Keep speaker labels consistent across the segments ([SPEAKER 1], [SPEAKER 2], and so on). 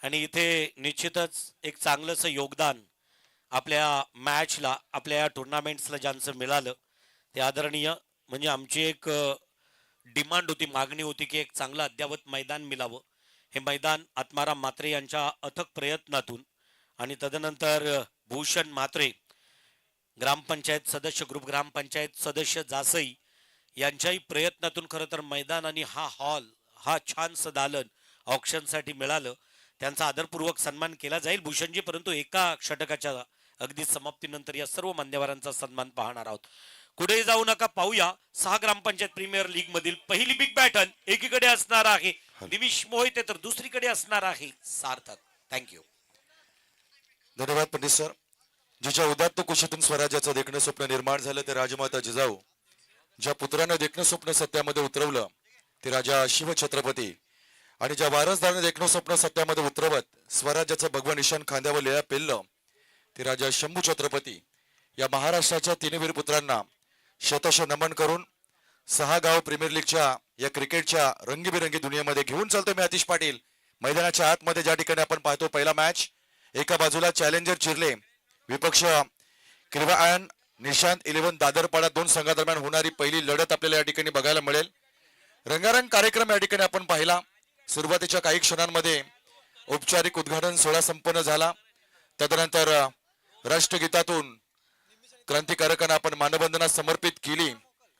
[SPEAKER 1] आणि इथे निश्चितच एक चांगलंसं योगदान आपल्या मॅचला आपल्या टुर्नामेंट्सला ज्यांचं मिळालं ते आदरणीय म्हणजे आमची एक डिमांड होती, मागणी होती की एक चांगलं अद्ययावत मैदान मिळावं. हे मैदान आत्माराम म्हात्रे यांच्या अथक प्रयत्नातून आणि तदनंतर भूषण म्हात्रे ग्रामपंचायत सदस्य, ग्रुप ग्रामपंचायत सदस्य जासई यांच्याही प्रयत्नातून खरं तर मैदान आणि हा हॉल, हा छानसं दालन ऑप्शनसाठी मिळालं. त्यांचा आदरपूर्वक सन्मान केला जाईल भूषणजी, परंतु एका षटकाच्या अगदी समाप्तीनंतर या सर्व मान्यवरांचा सन्मान पाहणार आहोत. कुठेही जाऊ नका, पाहूया 6 ग्रामपंचायत प्रीमियर लीग मधील पहिली बिग बॅटल. एकीकडे असणार आहे निमिष मोहिते तर दुसरीकडे असणार आहे सार्थक. थँक्यू.
[SPEAKER 2] धन्यवाद पंडित सर. जिच्या उदात्त कुशीतून स्वराज्याचं देखणं स्वप्न निर्माण झालं ते राजमाता जिजाऊ, ज्या पुत्रानं देखणं स्वप्न सत्यामध्ये उतरवलं ते राजा शिवछत्रपती, आणि ज्या वारसदाराने देखणं स्वप्न सत्यामध्ये उतरवत स्वराज्याचं भगवा निशाण खांद्यावर लिळा पेललं ते राजा शंभू छत्रपती, या महाराष्ट्राच्या तीनवीर पुत्रांना शतश नमन करून 6 गाव प्रीमियर लीगच्या या क्रिकेटच्या रंगीबिरंगी दुनियेमध्ये घेऊन चालतो मी आतिश पाटील. मैदानाच्या आतमध्ये ज्या ठिकाणी आपण पाहतो पहिला मॅच, एका बाजूला चॅलेंजर चिरले विपक्ष क्रिवायन निशांत 11 दादरपाडा, दोन संघादरम्यान होणारी पहिली लढत आपल्याला या ठिकाणी बघायला मिळेल. रंगारंग कार्यक्रम या ठिकाणी आपण पाहिला. सुरुवातीच्या काही क्षणांमध्ये औपचारिक उद्घाटन सोहळा संपन्न झाला. तदनंतर राष्ट्रगीतातून क्रांतिकारकांना आपण मानवंदना समर्पित केली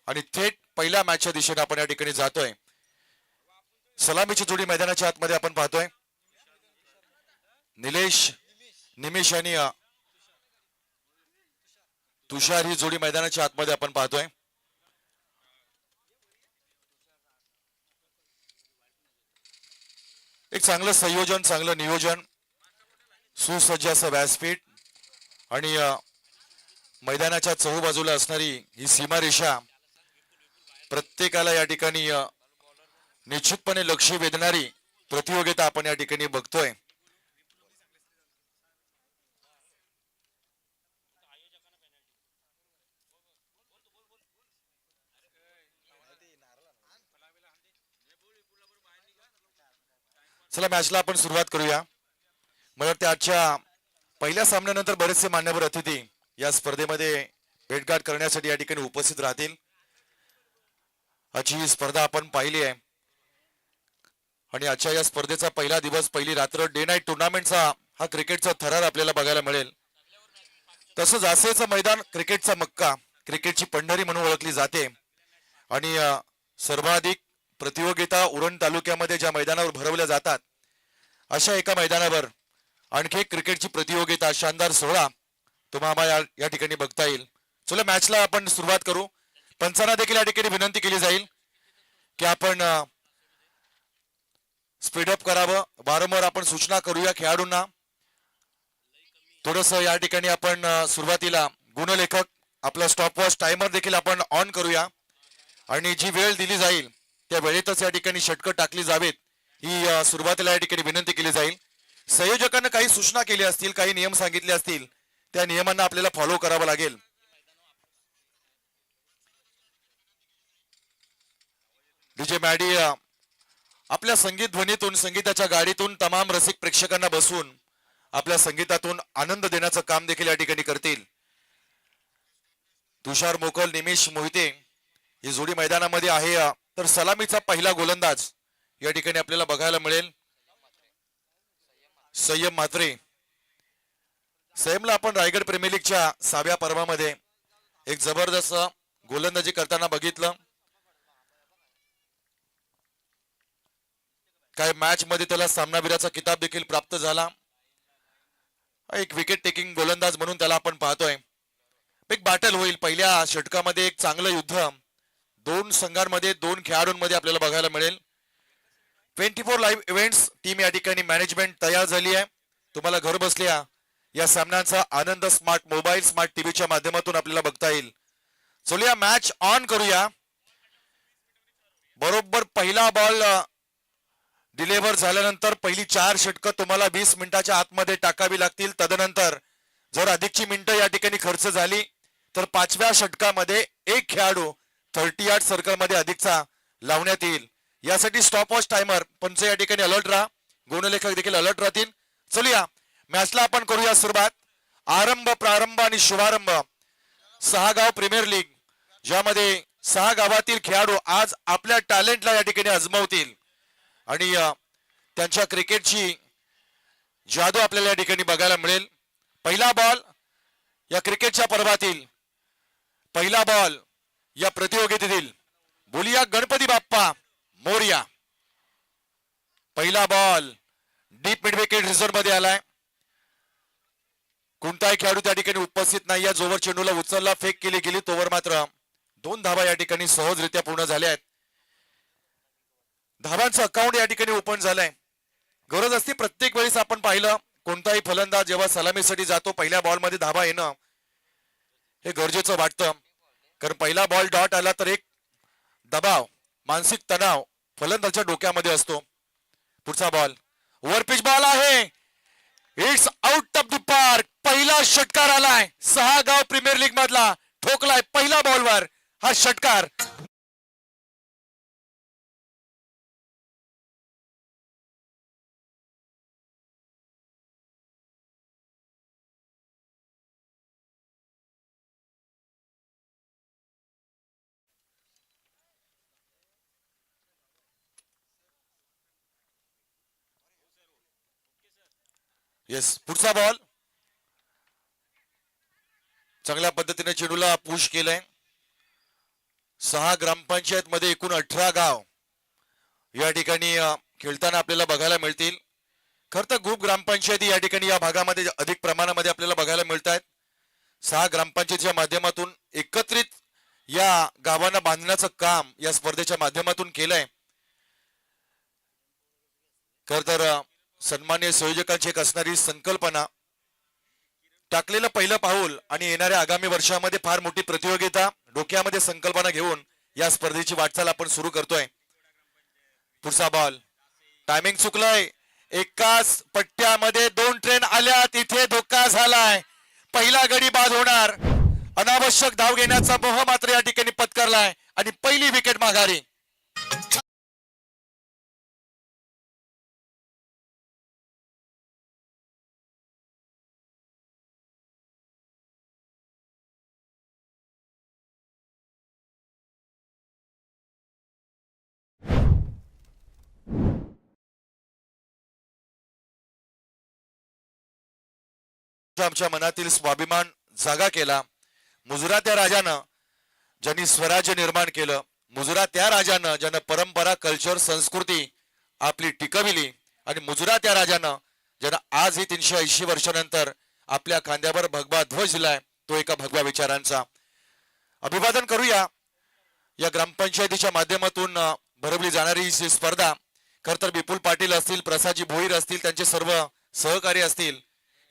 [SPEAKER 2] आणि थेट पहिल्या मॅचच्या दिशेने आपण या ठिकाणी जातोय. सलामीची जोडी मैदानाच्या आतमध्ये आपण पाहतोय. निमेश आणि तुषार ही जोडी मैदानाच्या आतमध्ये आपण पाहतोय. एक चांगलं संयोजन, चांगलं नियोजन, सुसज्ज असं व्यासपीठ आणि मैदानाच्या चहूबाजूला असणारी ही सीमारेषा प्रत्येकाला या ठिकाणी निश्चितपणे लक्ष वेधणारी प्रतियोगिता आपण या ठिकाणी बघतोय. चला मॅचला आपण सुरुवात करूया. मला वाटतं आजच्या पहिल्या सामन्यानंतर बरेचसे मान्यवर अतिथी या स्पर्धेमध्ये भेटगाठ करण्यासाठी या ठिकाणी उपस्थित राहतील. आजची ही स्पर्धा आपण पाहिली आहे आणि आजच्या या स्पर्धेचा पहिला दिवस, पहिली रात्र, डे नाईट टुर्नामेंटचा हा क्रिकेटचा थरार आपल्याला बघायला मिळेल. तसंच जासेचं मैदान क्रिकेटचा मक्का, क्रिकेटची पंढरी म्हणून ओळखली जाते आणि सर्वाधिक प्रतियोगिता उरण तालुक्यामध्ये ज्या मैदानावर भरवल्या जातात अशा एका मैदानावर आणखी एक क्रिकेटची प्रतियोगिता, शानदार सोहळा तुम्हाला या ठिकाणी बघता येईल. चला मॅचला आपण सुरुवात करू. पंचांना देखील या ठिकाणी विनंती केली जाईल की आपण स्पीडअप करावं. वारंवार आपण सूचना करूया खेळाडूंना. थोडस या ठिकाणी आपण सुरुवातीला गुणलेखक आपला स्टॉपवॉच टायमर देखील आपण ऑन करूया आणि जी वेळ दिली जाईल त्या वेळेतच या ठिकाणी षटकं टाकली जावेत ही सुरुवातीला या ठिकाणी विनंती केली जाईल. संयोजकांना काही सूचना केल्या असतील, काही नियम सांगितले असतील, त्या नियमांना आपल्याला फॉलो करावं लागेल. डीजे मॅडी आपल्या संगीत ध्वनीतून, संगीताच्या गाडीतून तमाम रसिक प्रेक्षकांना बसवून आपल्या संगीतातून आनंद देण्याचं काम देखील या ठिकाणी करतील. तुषार मोकल, निमेश मोहिते ही जोडी मैदानामध्ये आहे. तर सलामीचा पहिला गोलंदाज या ठिकाणी आपल्याला बघायला मिळेल संयम म्हात्रे. संयमला आपण रायगड प्रीमियर लीगच्या 6व्या पर्वामध्ये एक जबरदस्त गोलंदाजी करताना बघितलं. काही मॅच मध्ये त्याला सामनावीराचा किताब देखील प्राप्त झाला. एक विकेट टेकिंग गोलंदाज म्हणून त्याला आपण पाहतोय. एक बॅटल होईल पहिल्या षटकामध्ये, एक चांगलं युद्ध दोन संघांमध्ये, दोन खेळाडूंमध्ये आपल्याला बघायला मिळेल. 24 लाईव्ह इव्हेंट्स टीम या ठिकाणी मॅनेजमेंट तयार झाली आहे. तुम्हाला घर बसल्या या सामन्याचा आनंद स्मार्ट मोबाईल, स्मार्ट टीव्हीच्या माध्यमातून आपल्याला बघता येईल. चलूया मॅच ऑन करूया. बरोबर पहिला बॉल डिलिव्हर झाल्यानंतर पहिली 4 षटकं तुम्हाला 20 मिनिटाच्या आतमध्ये टाकावी लागतील. तदनंतर जर अधिकची मिनिटं या ठिकाणी खर्च झाली तर 5व्या षटकामध्ये एक खेळाडू 30 सर्कल मध्ये अधिकचा लावण्यात येईल. यासाठी स्टॉपवॉच टायमर पंच या ठिकाणी अलर्ट राहा. गुणलेखक देखील अलर्ट राहतील. चलूया मॅचला आपण करूया सुरुवात. आरंभ, प्रारंभ आणि शुभारंभ. 6 गाव प्रीमियर लीग, ज्यामध्ये 6 गावातील खेळाडू आज आपल्या टॅलेंटला या ठिकाणी आजमावतील आणि त्यांच्या क्रिकेटची जादू आपल्याला या ठिकाणी बघायला मिळेल. पहिला बॉल या क्रिकेटच्या पर्वातील, पहिला बॉल या प्रतियोगितेतील. बोलिया गणपती बाप्पा मोरया. पहिला ball deep mid wicket reserve मध्ये आलाय. कोणताही खेळाडू त्या ठिकाणी उपस्थित नाही आहे. जोवर चेंडूला उचलला, फेक केली गेली, तोवर मात्र 2 धावा या ठिकाणी सहजरित्या पूर्ण झाल्या आहेत. धावांचं अकाउंट या ठिकाणी ओपन झालंय. गरज असते प्रत्येक वेळेस आपण पाहिलं, कोणताही फलंदाज जेव्हा सलामीसाठी जातो, पहिल्या बॉलमध्ये धावा येणं हे गरजेचं वाटतं. कारण पहिला बॉल डॉट आला तर एक दबाव, मानसिक तणाव फलंदाजाच्या डोक्यामध्ये असतो. पुढचा बॉल ओव्हर पिच बॉल आहे. It's out of the park. पहिला षटकार आलाय 6 गाव प्रीमियर लीग मधला. ठोकलाय पहिल्या बॉलवर हा षटकार. येस, पुढचा बॉल. चांगल्या पद्धतीने चेंडूला पुश केलंय. 6 ग्रामपंचायत मध्ये एकूण 18 गाव या ठिकाणी खेळताना आपल्याला बघायला मिळतील. खरं तर ग्रुप ग्रामपंचायती या ठिकाणी या भागामध्ये अधिक प्रमाणामध्ये आपल्याला बघायला मिळत आहेत. 6 ग्रामपंचायतीच्या माध्यमातून एकत्रित या गावांना बांधण्याचं काम या स्पर्धेच्या माध्यमातून केलंय. खरं तर सन्मान्य संयोजकांची एक असणारी संकल्पना, टाकलेलं पहिलं पाऊल आणि येणाऱ्या आगामी वर्षामध्ये फार मोठी प्रतियोगिता डोक्यामध्ये संकल्पना घेऊन या स्पर्धेची वाटचाल आपण सुरू करतोय. पुढचा बॉल. टायमिंग चुकलंय. एकाच पट्ट्यामध्ये 2 ट्रेन आल्या, तिथे धोका झालाय. पहिला गडी बाद होणार. अनावश्यक धाव घेण्याचा मोह मात्र या ठिकाणी पत्करलाय आणि पहिली विकेट माघारी. आमच्या मनातील स्वाभिमान जागा केला. मुजरा त्या राजानं ज्यांनी स्वराज्य निर्माण केलं, मुजरा त्या राजानं ज्यानं परंपरा, कल्चर, संस्कृती आपली टिकविली आणि मुजरा त्या राजानं ज्यानं आज ही 380 वर्षानंतर आपल्या खांद्यावर भगवा ध्वज दिलाय, तो एका भगव्या विचारांचा. अभिवादन करूया या ग्रामपंचायतीच्या माध्यमातून भरवली जाणारी ही स्पर्धा. खरं तर विपुल पाटील असतील, प्रसादजी भोईर असतील, त्यांचे सर्व सहकारी असतील,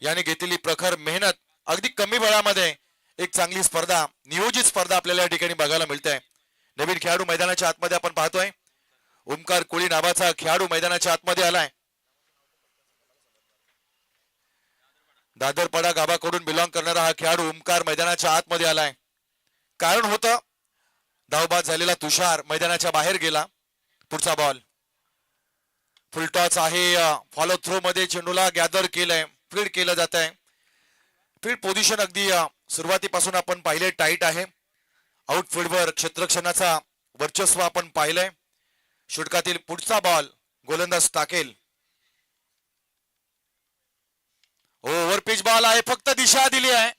[SPEAKER 2] याने घेतलेली प्रखर मेहनत, अगदी कमी वेळामध्ये एक चांगली स्पर्धा, नियोजित स्पर्धा आपल्याला या ठिकाणी बघायला मिळते. नवीन खेळाडू मैदानाच्या आतमध्ये आपण पाहतोय. ओमकार कोळी नावाचा खेळाडू मैदानाच्या आतमध्ये आलाय. दादरपाडा गावाकडून बिलॉंग करणारा हा खेळाडू ओमकार मैदानाच्या आतमध्ये आलाय. कारण होतं धावबाद झालेला तुषार मैदानाच्या बाहेर गेला. पुढचा बॉल फुलटॉस आहे. फॉलो थ्रो मध्ये चेंडूला गॅदर केलंय, फील्ड केलं जात आहे. फील्ड पोझिशन अगदी सुरुवातीपासून आपण पाहिले टाईट आहे. आउटफील्डवर क्षेत्ररक्षणाचा वर्चस्व आपण पाहिलंय. षटकातील पुढचा बॉल गोलंदाज टाकेल. ओव्हर पिच बॉल आहे. फक्त दिशा दिली आहे.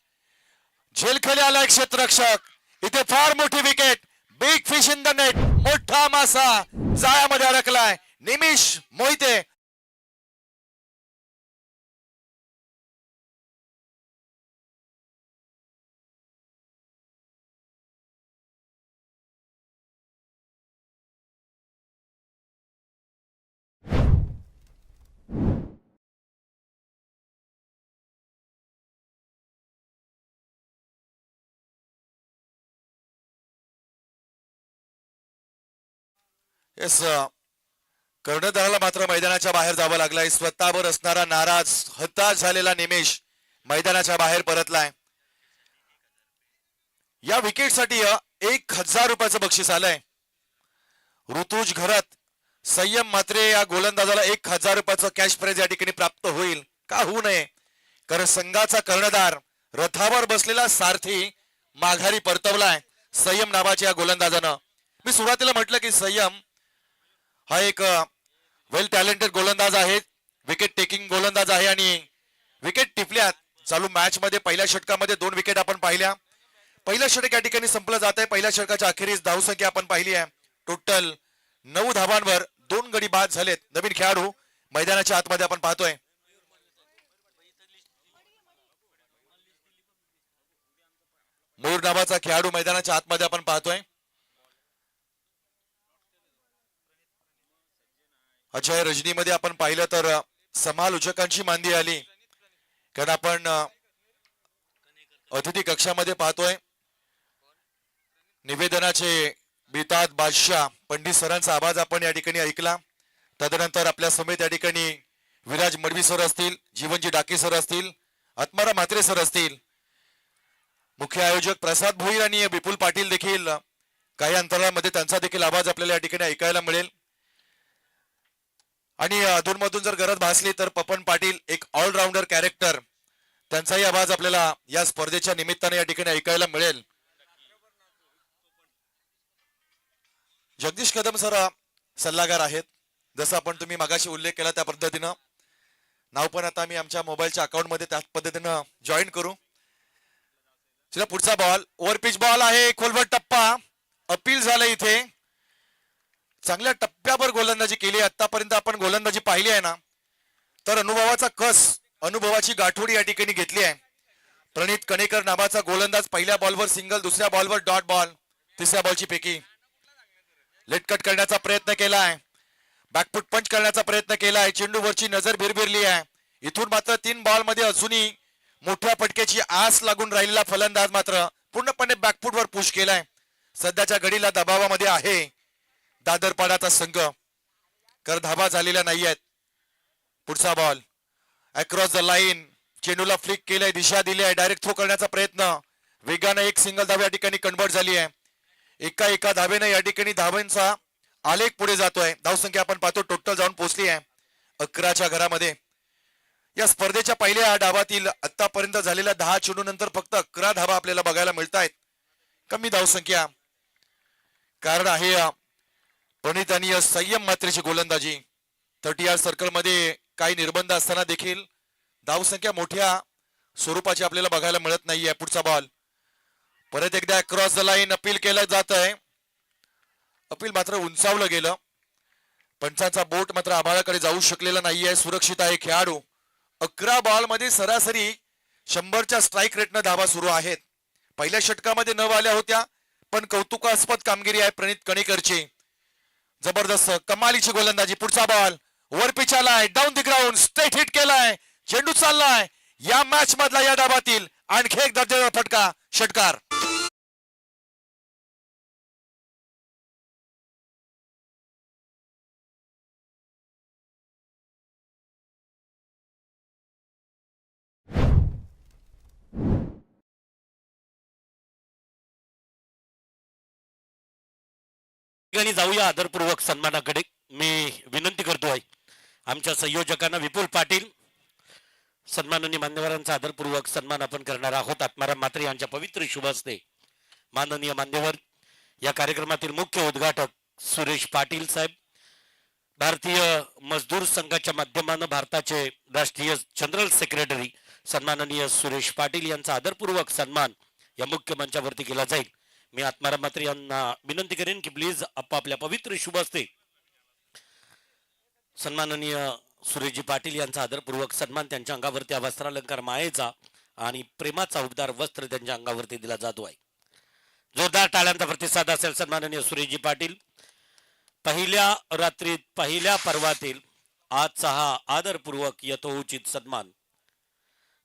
[SPEAKER 2] झेलखाली आलाय क्षेत्ररक्षक. इथे फार मोठी wicket. Big fish in the net. मोठा मासा जाळ्यामध्ये अडकलाय. निमिष मोहिते. येस, कर्णधाराला मात्र मैदानाच्या बाहेर जावं लागलंय. स्वतःवर असणारा नाराज, हताश झालेला निमेश मैदानाच्या बाहेर परतलाय. या विकेटसाठी 1000 रुपयाचं बक्षीस आलंय. ऋतुज घरत संयम मात्रे या गोलंदाजाला 1,000 रुपयाचं कॅश प्राइज या ठिकाणी प्राप्त होईल का होऊ नये, कारण संघाचा कर्णधार रथावर बसलेला सारथी माघारी परतवलाय संयम नावाच्या या गोलंदाजानं. मी सुरुवातीला म्हटलं की संयम हा एक वेल टॅलेंटेड गोलंदाज आहे, विकेट टेकिंग गोलंदाज आहे आणि विकेट टिपल्यात. चालू मॅच मध्ये पहिल्या षटकामध्ये 2 विकेट आपण पाहिल्या. पहिलं षटक या ठिकाणी संपलं जात आहे. पहिल्या षटकाच्या अखेरीस धावसंख्या आपण पाहिली आहे. टोटल 9 धावांवर 2 गडी बाद झालेत. नवीन खेळाडू मैदानाच्या आतमध्ये आपण पाहतोय. मयूर नावाचा खेळाडू मैदानाच्या आतमध्ये आपण पाहतोय. अजय रजनीमध्ये आपण पाहिलं तर समालोचकांची मांदी आली, कारण आपण अतिथी कक्षामध्ये पाहतोय निवेदनाचे बेताज बादशाह पंडित सरांचा आवाज आपण या ठिकाणी ऐकला. तदनंतर आपल्या समेत या ठिकाणी विराज मडवी सर असतील, जीवनजी डाके सर असतील, आत्माराम म्हात्रे सर असतील, मुख्य आयोजक प्रसाद भोईर आणि विपुल पाटील देखील काही अंतरामध्ये त्यांचा देखील आवाज आपल्याला या ठिकाणी ऐकायला मिळेल. आणि अधूनमधून जर गरज भासली तर पपन पाटील एक ऑलराऊंडर कॅरेक्टर, त्यांचाही आवाज आपल्याला या स्पर्धेच्या निमित्ताने या ठिकाणी ऐकायला मिळेल. जगदीश कदम सर सल्लागार आहेत, जसं आपण तुम्ही मागाशी उल्लेख केला त्या पद्धतीनं नाव पण आता मी आमच्या मोबाईलच्या अकाउंट मध्ये त्याच पद्धतीनं जॉईन करू. चला पुढचा बॉल ओव्हरपिच बॉल आहे, खोलवर टप्पा अपील झालं इथे. चांगल्या टप्प्यावर गोलंदाजी केली. आतापर्यंत आपण गोलंदाजी पाहिली आहे ना, तर अनुभवाचा कस, अनुभवाची गाठोडी या ठिकाणी घेतली आहे. प्रणित कणेकर नावाचा गोलंदाज पहिल्या बॉलवर सिंगल, दुसऱ्या बॉलवर डॉट बॉल, तिसऱ्या बॉलची पैकी लेटकट करण्याचा प्रयत्न केला आहे, बॅकफुट पंच करण्याचा प्रयत्न केला आहे. चेंडूवरची नजर भिरभिरली आहे. इथून मात्र 3 बॉल मध्ये अजूनही मोठ्या फटक्याची आस लागून राहिलेला फलंदाज मात्र पूर्णपणे बॅकफुटवर पुश केलाय. सध्याच्या घडीला दबावामध्ये आहे दादरपाडाचा संघ, कर धावा झालेल्या नाही आहेत. पुढचा बॉल अक्रॉस द लाईन, चेंडूला फ्लिक केलंय, दिशा दिली आहे, डायरेक्ट थ्रो करण्याचा प्रयत्न वेगानं एक सिंगल धाव या ठिकाणी कन्वर्ट झाली आहे. एका धावेनं या ठिकाणी धावांचा आलेख पुढे जातोय. धावसंख्या आपण पाहतो टोटल जाऊन पोहोचली आहे 11च्या घरामध्ये. या स्पर्धेच्या पहिल्या डावातील आतापर्यंत झालेल्या 10 चेंडूनंतर फक्त 11 धावा आपल्याला बघायला मिळत आहेत. कमी धावसंख्या कारण आहे प्रणित आणि संयम मात्रेची गोलंदाजी. 30 यार्ड सर्कल मध्ये काही निर्बंध असताना देखील धावसंख्या मोठ्या स्वरूपाची आपल्याला बघायला मिळत नाहीये. पुढचा बॉल परत एकदा अक्रॉस द लाईन, अपील केलं जात आहे. अपील मात्र उंचावलं गेलं. पंचांचा बोट मात्र आभाळाकडे जाऊ शकलेला नाहीये. सुरक्षित आहे खेळाडू. 11 बॉल मध्ये सरासरी 100च्या स्ट्राईक रेटनं धावा सुरू आहेत. पहिल्या षटकामध्ये न आल्या होत्या, पण कौतुकास्पद कामगिरी आहे प्रणित कणेकरची. जबरदस्त कमालीची गोलंदाजी. पुढचा बॉल वर पिच आलाय, down the ground, straight hit केलाय, चेंडू चाललाय. या मॅच मधला या डावातील आणखी एक दर्जेदार फटका, षटकार.
[SPEAKER 1] ठिकाणी जाऊया आदरपूर्वक सन्मानाकडे. मी विनंती करतोय आमच्या संयोजकांना विपुल पाटील, सन्माननीय मान्यवरांचा आदरपूर्वक सन्मान आपण करणार आहोत. आत्माराम म्हात्रे यांच्या पवित्र शुभ हस्ते. माननीय मान्यवर या कार्यक्रमातील मुख्य उद्घाटक सुरेश पाटील साहेब, भारतीय मजदूर संघाच्या माध्यमानं भारताचे राष्ट्रीय जनरल सेक्रेटरी सन्माननीय सुरेश पाटील यांचा आदरपूर्वक सन्मान या मुख्य मंचावरती केला जाईल. मी आत्माराम म्हात्रे यांना विनंती करेन की प्लीज आपापल्या पवित्र शुभ हस्ते सन्माननीय सुरेशजी पाटील यांचा आदरपूर्वक सन्मान, त्यांच्या अंगावरती वस्त्रालंकार मायेचा आणि प्रेमाचा उबदार वस्त्र त्यांच्या अंगावरती दिला जातो आहे. जोरदार टाळ्यांचा प्रतिसाद असेल सन्माननीय सुरेशजी पाटील. पहिल्या रात्रीत पहिल्या पर्वातील आजचा हा आदरपूर्वक यथोचित सन्मान.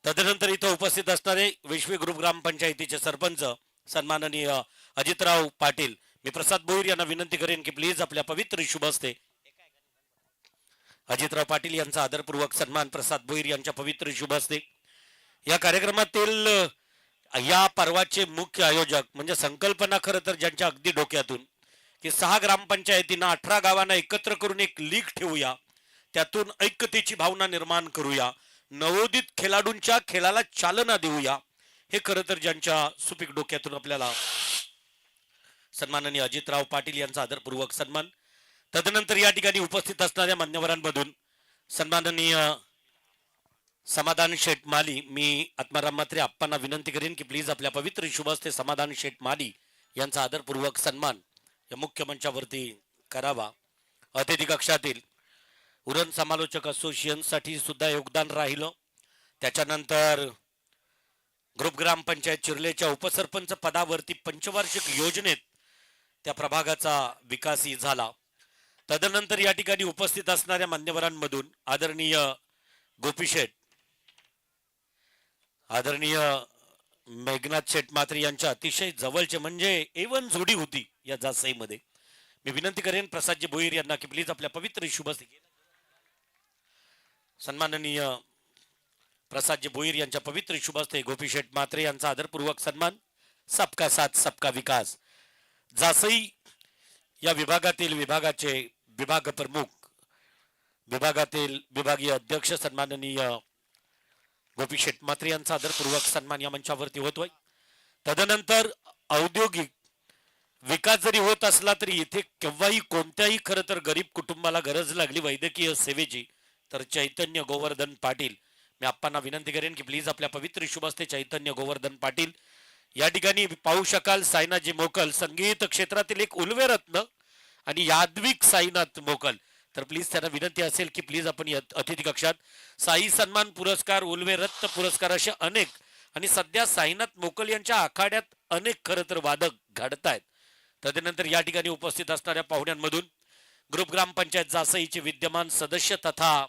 [SPEAKER 1] तदनंतर इथं उपस्थित असणारे विश्वी ग्रुप ग्रामपंचायतीचे सरपंच सन्माननीय अजितराव पाटील, मी प्रसाद भोईर यांना विनंती करेन की प्लीज आपल्या पवित्र शुभ हस्ते अजितराव पाटील यांचा आदरपूर्वक सन्मान प्रसाद भोईर यांच्या पवित्र शुभ हस्ते. या कार्यक्रमातील या पर्वाचे मुख्य आयोजक म्हणजे संकल्पना खरं तर ज्यांच्या अगदी डोक्यातून की 6 ग्रामपंचायतींना 18 गावांना एकत्र करून एक लीग ठेवूया, त्यातून ऐक्यतेची भावना निर्माण करूया, नवोदित खेळाडूंच्या खेळाला चालना देऊया. हे खरं तर ज्यांच्या सुपीक डोक्यातून आपल्याला सन्माननीय अजितराव पाटील यांचा आदरपूर्वक सन्मान. तदनंतर या ठिकाणी उपस्थित असणाऱ्या मान्यवरांमधून सन्माननीय समाधान शेठ माली, मी आत्माराम म्हात्रे आप्पांना विनंती करेन की प्लीज आपल्या पवित्र शुभहस्ते समाधान शेठ माली यांचा आदरपूर्वक सन्मान या मुख्य मंचावरती करावा. अतिथी कक्षातील उरण समालोचक असोसिएशन साठी सुद्धा योगदान राहिलं. त्याच्यानंतर ग्रुप ग्रामपंचायत चिर्लेच्या उपसरपंच पदावरती पंचवार्षिक योजनेत त्या प्रभागाचा विकासही झाला. तदनंतर या ठिकाणी उपस्थित असणाऱ्या मान्यवरांमधून आदरणीय गोपी शेठ, आदरणीय मेघनाथ शेठ म्हात्रे यांच्या अतिशय जवळचे म्हणजे एवन जोडी होती या जासईमध्ये. मी विनंती करेन प्रसादजी भोईर यांना की प्लीज आपल्या पवित्र शुभहस्ते सन्माननीय प्रसादजी भोईर यांच्या पवित्र शुभहस्ते गोपी शेठ म्हात्रे यांचा आदरपूर्वक सन्मान. सबका साथ सबका विकास. जासई या विभागातील विभागाचे विभाग प्रमुख, विभागातील विभागीय अध्यक्ष सन्माननीय गोपी शेठ म्हात्रे यांचा आदरपूर्वक सन्मान या मंचावरती होतोय. तदनंतर औद्योगिक विकास जरी होत असला तरी इथे केव्हाही कोणत्याही खरं तर गरीब कुटुंबाला गरज लागली वैद्यकीय सेवेची तर चैतन्य गोवर्धन पाटील, मी आप्पांना विनंती करेन की प्लीज आपल्या पवित्र शुभहस्ते चैतन्य गोवर्धन पाटील या ठिकाणी पाहू शकाल. साईनाथजी मोकल संगीत क्षेत्रातील एक उल्वेरत्न आणि यादविक साईनाथ मोकल, तर प्लीज त्यांना विनंती असेल की प्लीज आपण अतिथी कक्षात साई सन्मान पुरस्कार, उल्वे रत्न पुरस्कार असे अनेक, आणि सध्या साईनाथ मोकल यांच्या आखाड्यात अनेक खरं तर वादक घडतायत. तदनंतर या ठिकाणी उपस्थित असणाऱ्या पाहुण्यांमधून ग्रुप ग्रामपंचायत जासईचे विद्यमान सदस्य तथा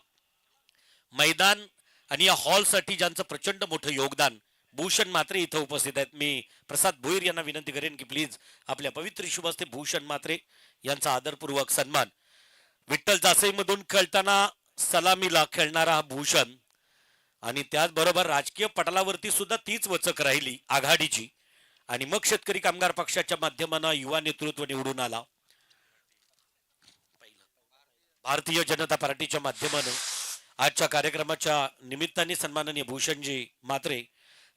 [SPEAKER 1] मैदान आणि या हॉलसाठी ज्यांचं प्रचंड मोठं योगदान भूषण म्हात्रे इथं उपस्थित आहेत. मी प्रसाद भोईर यांना विनंती करेन की प्लीज आपल्या पवित्र शुभहस्ते भूषण म्हात्रे यांचा आदरपूर्वक सन्मान. विठ्ठल जासईमधून खेळताना सलामीला खेळणारा हा भूषण, आणि त्याचबरोबर राजकीय पटलावरती सुद्धा तीच वचक राहिली आघाडीची, आणि मग शेतकरी कामगार पक्षाच्या माध्यमानं युवा नेतृत्व निवडून आला. भारतीय जनता पार्टीच्या माध्यमानं आजच्या कार्यक्रमाच्या निमित्ताने सन्माननीय भूषणजी म्हात्रे.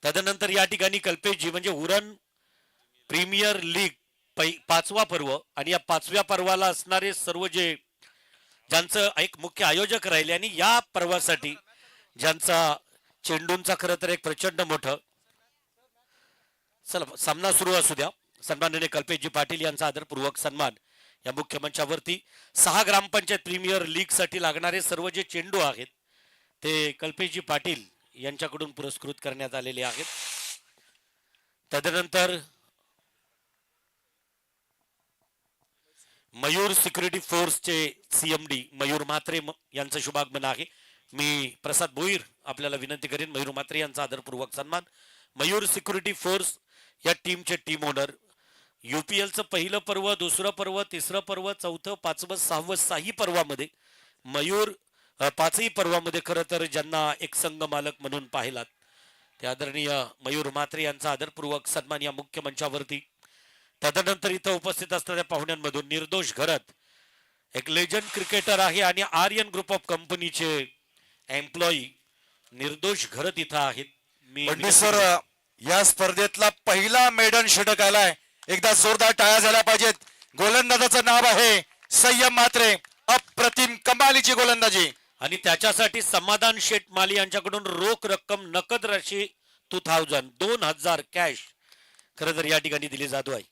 [SPEAKER 1] तदनंतर या ठिकाणी कल्पेशजी म्हणजे उरण प्रीमियर लीग 5वा पर्व, आणि या 5व्या पर्वाला असणारे सर्व जे ज्यांचं एक मुख्य आयोजक राहिले आणि या पर्वासाठी ज्यांचा चेंडूंचा खरं तर एक प्रचंड मोठं चला सामना सुरू असू द्या. सन्माननीय कल्पेशजी पाटील यांचा आदरपूर्वक सन्मान या मुख्य मंचावरती. 6 ग्रामपंचायत प्रीमियर लीग साठी लागणारे सर्व जे चेंडू आहेत ते कल्पेशजी पाटील यांच्याकडून पुरस्कृत करण्यात आलेले आहेत. तदनंतर मयूर सिक्युरिटी फोर्सचे सीएमडी मयूर म्हात्रे यांचं शुभागमन आहे. मी प्रसाद भोईर आपल्याला विनंती करेन मयूर म्हात्रे यांचा आदरपूर्वक सन्मान. मयूर सिक्युरिटी फोर्स या टीमचे टीम ओनर. यूपीएलचं पहिलं पर्व, दुसरं पर्व, तिसरं पर्व, चौथं, 5वं, 6वं 6ही पर्वामध्ये मयूर 5ही पर्वामध्ये खरं तर ज्यांना एक संघ मालक म्हणून पाहिलात ते आदरणीय मयूर म्हात्रे यांचा आदरपूर्वक सन्मान या मुख्य मंचावरती. तदनंतर इथं उपस्थित असणाऱ्या पाहुण्यांमधून निर्दोष घरत एक लेजंड क्रिकेटर आहे आणि आर्यन ग्रुप ऑफ कंपनीचे एम्प्लॉई निर्दोष घरत इथं आहेत.
[SPEAKER 2] मी सर या स्पर्धेतला पहिला मेडन षटक आलाय, एकदा जोरदार टाळ्या झाल्या पाहिजेत. गोलंदाजाचं नाव आहे संयम म्हात्रे, अप्रतिम कमालीची गोलंदाजी,
[SPEAKER 1] आणि त्याच्यासाठी समाधान शेठ माली यांच्याकडून रोख रक्कम नकद राशी 2000 कॅश खरं तर या ठिकाणी दिली जातो आहे.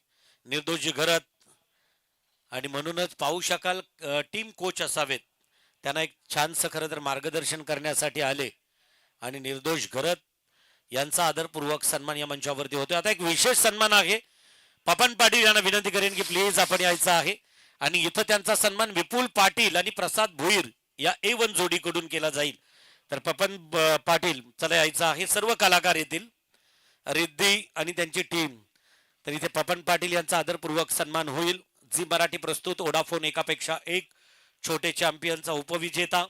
[SPEAKER 1] निर्दोषी घरत, आणि म्हणूनच पाहू शकाल टीम कोच असावेत, त्यांना एक छानसं खरं तर मार्गदर्शन करण्यासाठी आले, आणि निर्दोष घरत यांचा आदरपूर्वक सन्मान या मंचावरती होतो. आता एक विशेष सन्मान आहे. पपन पाटील यांना विनंती करेन की प्लीज आपण यायचं आहे, आणि इथं त्यांचा सन्मान विपुल पाटील आणि प्रसाद भोईर या A1 जोडीकडून केला जाईल. तर पपन पाटील चला यायचं आहे. सर्व कलाकार येतील, रिद्धी आणि त्यांची टीम. तर इथे पपन पाटील यांचा आदरपूर्वक सन्मान होईल. झी मराठी प्रस्तुत ओडाफोन एकापेक्षा एक छोटे चॅम्पियनचा उपविजेता.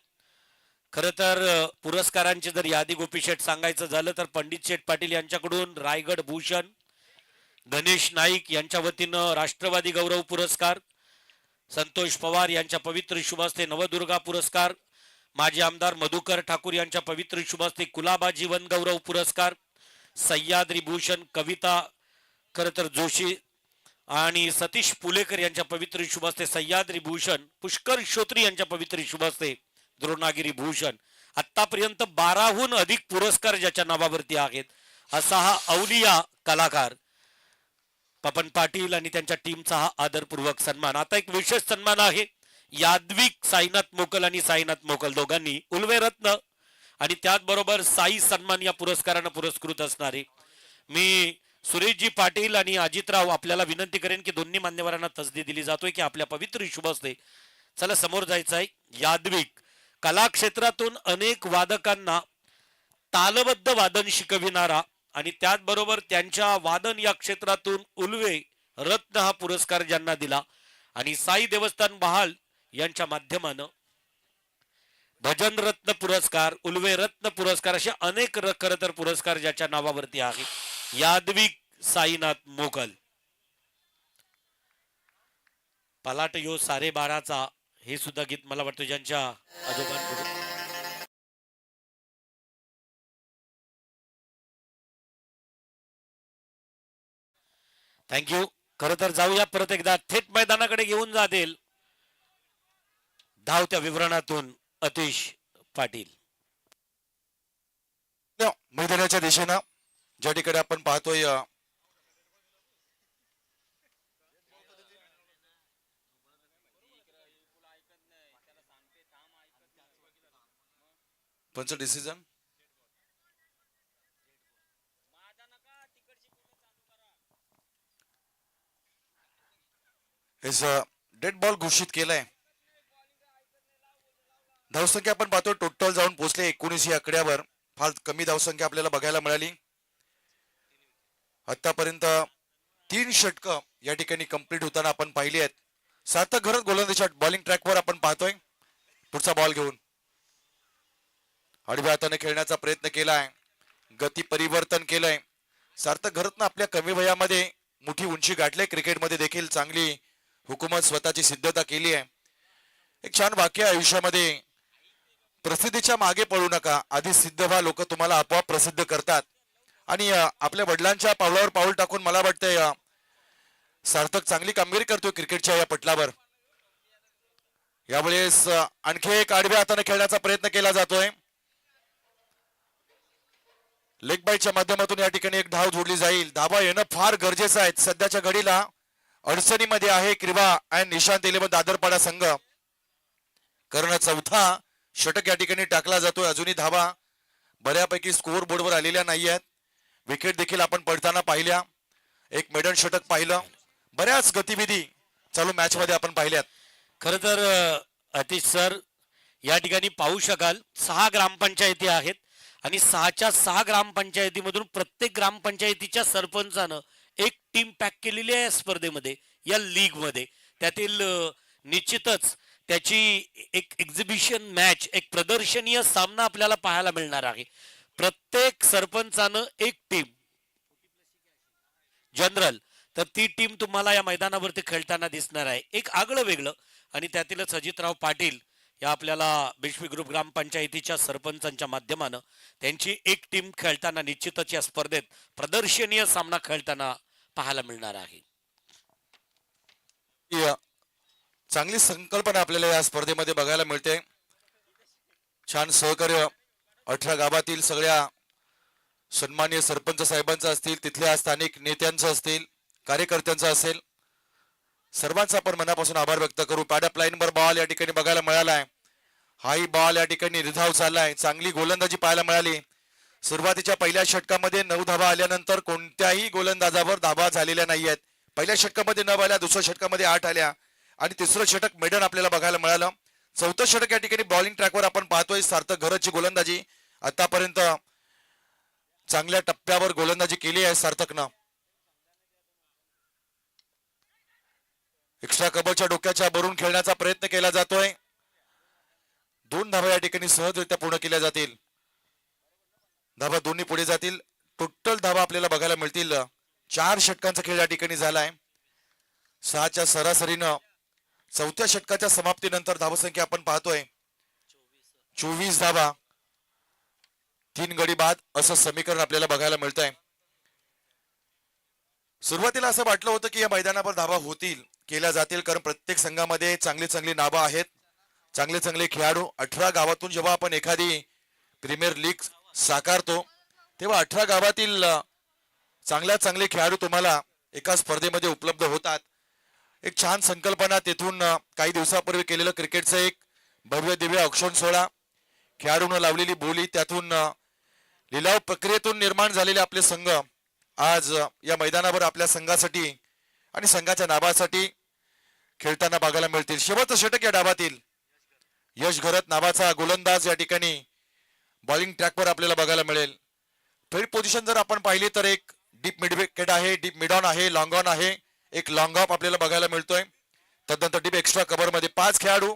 [SPEAKER 1] खरं तर पुरस्कारांची जर यादी गोपी शेठ सांगायचं झालं तर पंडित शेठ पाटील यांच्याकडून रायगड भूषण, गणेश नाईक यांच्या वतीनं राष्ट्रवादी गौरव पुरस्कार, संतोष पवार यांच्या पवित्र शुभहस्ते नवदुर्गा पुरस्कार, माजी आमदार मधुकर ठाकूर यांच्या पवित्र शुभहस्ते कुलाबा जीवन गौरव पुरस्कार, सह्याद्री भूषण कविता खरतर जोशी आणि सतीश पुलेकर यांच्या पवित्र शुभहस्ते सह्याद्री भूषण, पुष्कर श्रोत्री यांच्या पवित्र शुभहस्ते द्रोणागिरी भूषण. आतापर्यंत 12हून अधिक पुरस्कार ज्याच्या नावावरती आहेत असा हा अवलिया कलाकार पपन पाटील आणि त्यांच्या टीमचा हा आदरपूर्वक सन्मान. आता एक विशेष सन्मान आहे. यादविक साईनाथ मोकल आणि साईनाथ मोकल दोघांनी उल्वे रत्न आणि त्याचबरोबर साई सन्मान या पुरस्कारानं पुरस्कृत असणारे मी सुरेशजी पाटील आणि अजितराव आपल्याला विनंती करेन की दोन्ही मान्यवरांना तसदी दिली जातोय की आपल्या पवित्र शुभ असते. चला समोर जायचं आहे. यादविक कला क्षेत्रातून अनेक वादकांना तालबद्ध वादन शिकविणारा आणि त्याचबरोबर त्यांच्या वादन या क्षेत्रातून उल्वे रत्न हा पुरस्कार ज्यांना दिला आणि साई देवस्थान बहाल यांच्या माध्यमानं भजन रत्न पुरस्कार, उल्वे रत्न पुरस्कार असे अनेक खरं तर पुरस्कार ज्याच्या नावावरती आहे. यादविक साईनाथ मोकल. पलाट यो सारे बाराचा हे सुद्धा गीत मला वाटतं ज्यांच्या आजोबांकडून. थँक्यू. खरं तर जाऊया परत एकदा थेट मैदानाकडे घेऊन जातील धावत्या विवरणातून अतिश पाटील.
[SPEAKER 2] मैदानाच्या दिशेनं ज्या ठिकाणी आपण पाहतोय पंच डिसिजन डेड बॉल घोषित केलाय. धावसंख्या आपण पाहतो टोटल जाऊन पोहोचले 19 या आकड्यावर. फार कमी धावसंख्या आपल्याला बघायला मिळाली. आतापर्यंत 3 षटकं या ठिकाणी कंप्लीट होताना आपण पाहिली आहेत. सार्थक घरत गोलंदाजीच्या बॉलिंग ट्रॅकवर आपण पाहतोय. पुढचा बॉल घेऊन आडव्या हाताने खेळण्याचा प्रयत्न केलाय, गती परिवर्तन केलंय. सार्थक घरतनं आपल्या कमी वयामध्ये मोठी उंची गाठले. क्रिकेटमध्ये देखील चांगली हुकूमत स्वतःची सिद्धता केली आहे. एक छान वाक्य आयुष्यामध्ये, प्रसिद्धीच्या मागे पळू नका, आधी सिद्ध व्हा, लोक तुम्हाला आपोआप प्रसिद्ध करतात. आणि आपल्या वडिलांच्या पावलावर पाऊल टाकून मला वाटतंय सार्थक चांगली कामगिरी करतोय क्रिकेटच्या या पटलावर. यावेळेस आणखी एक आडव्या हाताने खेळण्याचा प्रयत्न केला जातोय. लेग बाईच्या माध्यमातून या ठिकाणी एक धाव जोडली जाईल. धावा येणं फार गरजेचं आहे. सध्याच्या घडीला अडचणीमध्ये आहे क्रीडा आणि निशांत इलेव्हन दादरपाडा संघ. कारण चौथा षटक या ठिकाणी टाकला जातोय. अजूनही धावा बऱ्यापैकी स्कोअर बोर्डवर आलेल्या नाही आहेत. विकेट देखील आपण पडताना पाहिल्या. एक मेडन षटक पाहिलं. बऱ्याच गतिविधी चालू मॅच मध्ये आपण पाहिल्यात.
[SPEAKER 1] खर तर अतिश सर या ठिकाणी पाहू शकाल 6 ग्रामपंचायती आहेत आणि 6च्या 6 ग्रामपंचायतीमधून प्रत्येक ग्रामपंचायतीच्या सरपंचानं एक टीम पॅक केलेली आहे स्पर्धेमध्ये, या लीग मध्ये. त्यातील निश्चितच त्याची एक एक्झिबिशन मॅच, एक प्रदर्शनीय सामना आपल्याला पाहायला मिळणार आहे. प्रत्येक सरपंचानं एक टीम जनरल, तर ती टीम तुम्हाला या मैदानावरती खेळताना दिसणार आहे. एक आगळं वेगळं. आणि त्यातीलच अजितराव पाटील या आपल्याला बिश्वी ग्रुप ग्रामपंचायतीच्या सरपंचांच्या माध्यमानं त्यांची एक टीम खेळताना निश्चितच या स्पर्धेत प्रदर्शनीय सामना खेळताना पाहायला मिळणार आहे.
[SPEAKER 2] चांगली संकल्पना आपल्याला या स्पर्धेमध्ये बघायला मिळते. छान सहकार्य 18 गावातील सगळ्या सन्माननीय सरपंच साहेबांचं असतील, तिथल्या स्थानिक नेत्यांचं असतील, कार्यकर्त्यांचं असेल, सर्वांचा आपण मनापासून आभार व्यक्त करू. पॅडअप लाईनवर बॉल या ठिकाणी बघायला मिळालाय. हाई बॉल या ठिकाणी रिधाव चाललाय. चांगली गोलंदाजी पाहायला मिळाली. सुरुवातीच्या पहिल्या षटकामध्ये 9 धावा आल्यानंतर कोणत्याही गोलंदाजावर धावा झालेल्या नाहीयेत. पहिल्या षटकामध्ये 9 आल्या, दुसऱ्या षटकामध्ये 8 आल्या आणि तिसरं षटक मेडन आपल्याला बघायला मिळालं. चौथं षटक या ठिकाणी बॉलिंग ट्रॅकवर आपण पाहतोय. सार्थक घरतची गोलंदाजी आतापर्यंत चांगल्या टप्प्यावर गोलंदाजी केली आहे सार्थकनं. एक्स्ट्रा कबरच्या डोक्याच्या भरून खेळण्याचा प्रयत्न केला जातोय. 2 धावा या ठिकाणी सहजरित्या पूर्ण केल्या जातील. धावा दोन्ही पुढे जातील. टोटल धावा आपल्याला बघायला मिळतील. 4 षटकांचा खेळ या ठिकाणी झालाय. 6च्या सरासरीनं चौथ्या षटकाच्या समाप्तीनंतर धावसंख्या आपण पाहतोय 24 धावा, 3 गडी बाद असं समीकरण आपल्याला बघायला मिळतंय. सुरुवातीला असं वाटलं होतं की या मैदानावर धावा होतील, केल्या जातील, कारण प्रत्येक संघामध्ये चांगली चांगली नावं आहेत, चांगले चांगले खेळाडू. 18 गावातून जेव्हा आपण एखादी प्रीमियर लीग साकारतो तेव्हा 18 गावातील चांगले खेळाडू तुम्हाला एका स्पर्धेमध्ये उपलब्ध होतात. एक छान संकल्पना तेथून काही दिवसापूर्वी केलेलं क्रिकेटचं एक भव्य दिव्य औक्षण सोहळा, खेळाडूंना लावलेली बोली, त्यातून लिलाव प्रक्रियेतून निर्माण झालेले आपले संघ आज या मैदानावर आपल्या संघासाठी आणि संघाच्या नावासाठी खेळताना बघायला मिळतील. शेवटचं षटक या डावातील यश घरत नावाचा गोलंदाज या ठिकाणी बॉलिंग ट्रॅकवर आपल्याला बघायला मिळेल. फील्ड पोझिशन जर आपण पाहिली तर एक डीप मिड विकेट आहे, डीप मिड ऑन आहे, लॉंग ऑन आहे, एक लॉंग ऑफ आपल्याला बघायला मिळतोय. तदनंतर डीप एक्स्ट्रा कव्हर मध्ये 5 खेळाडू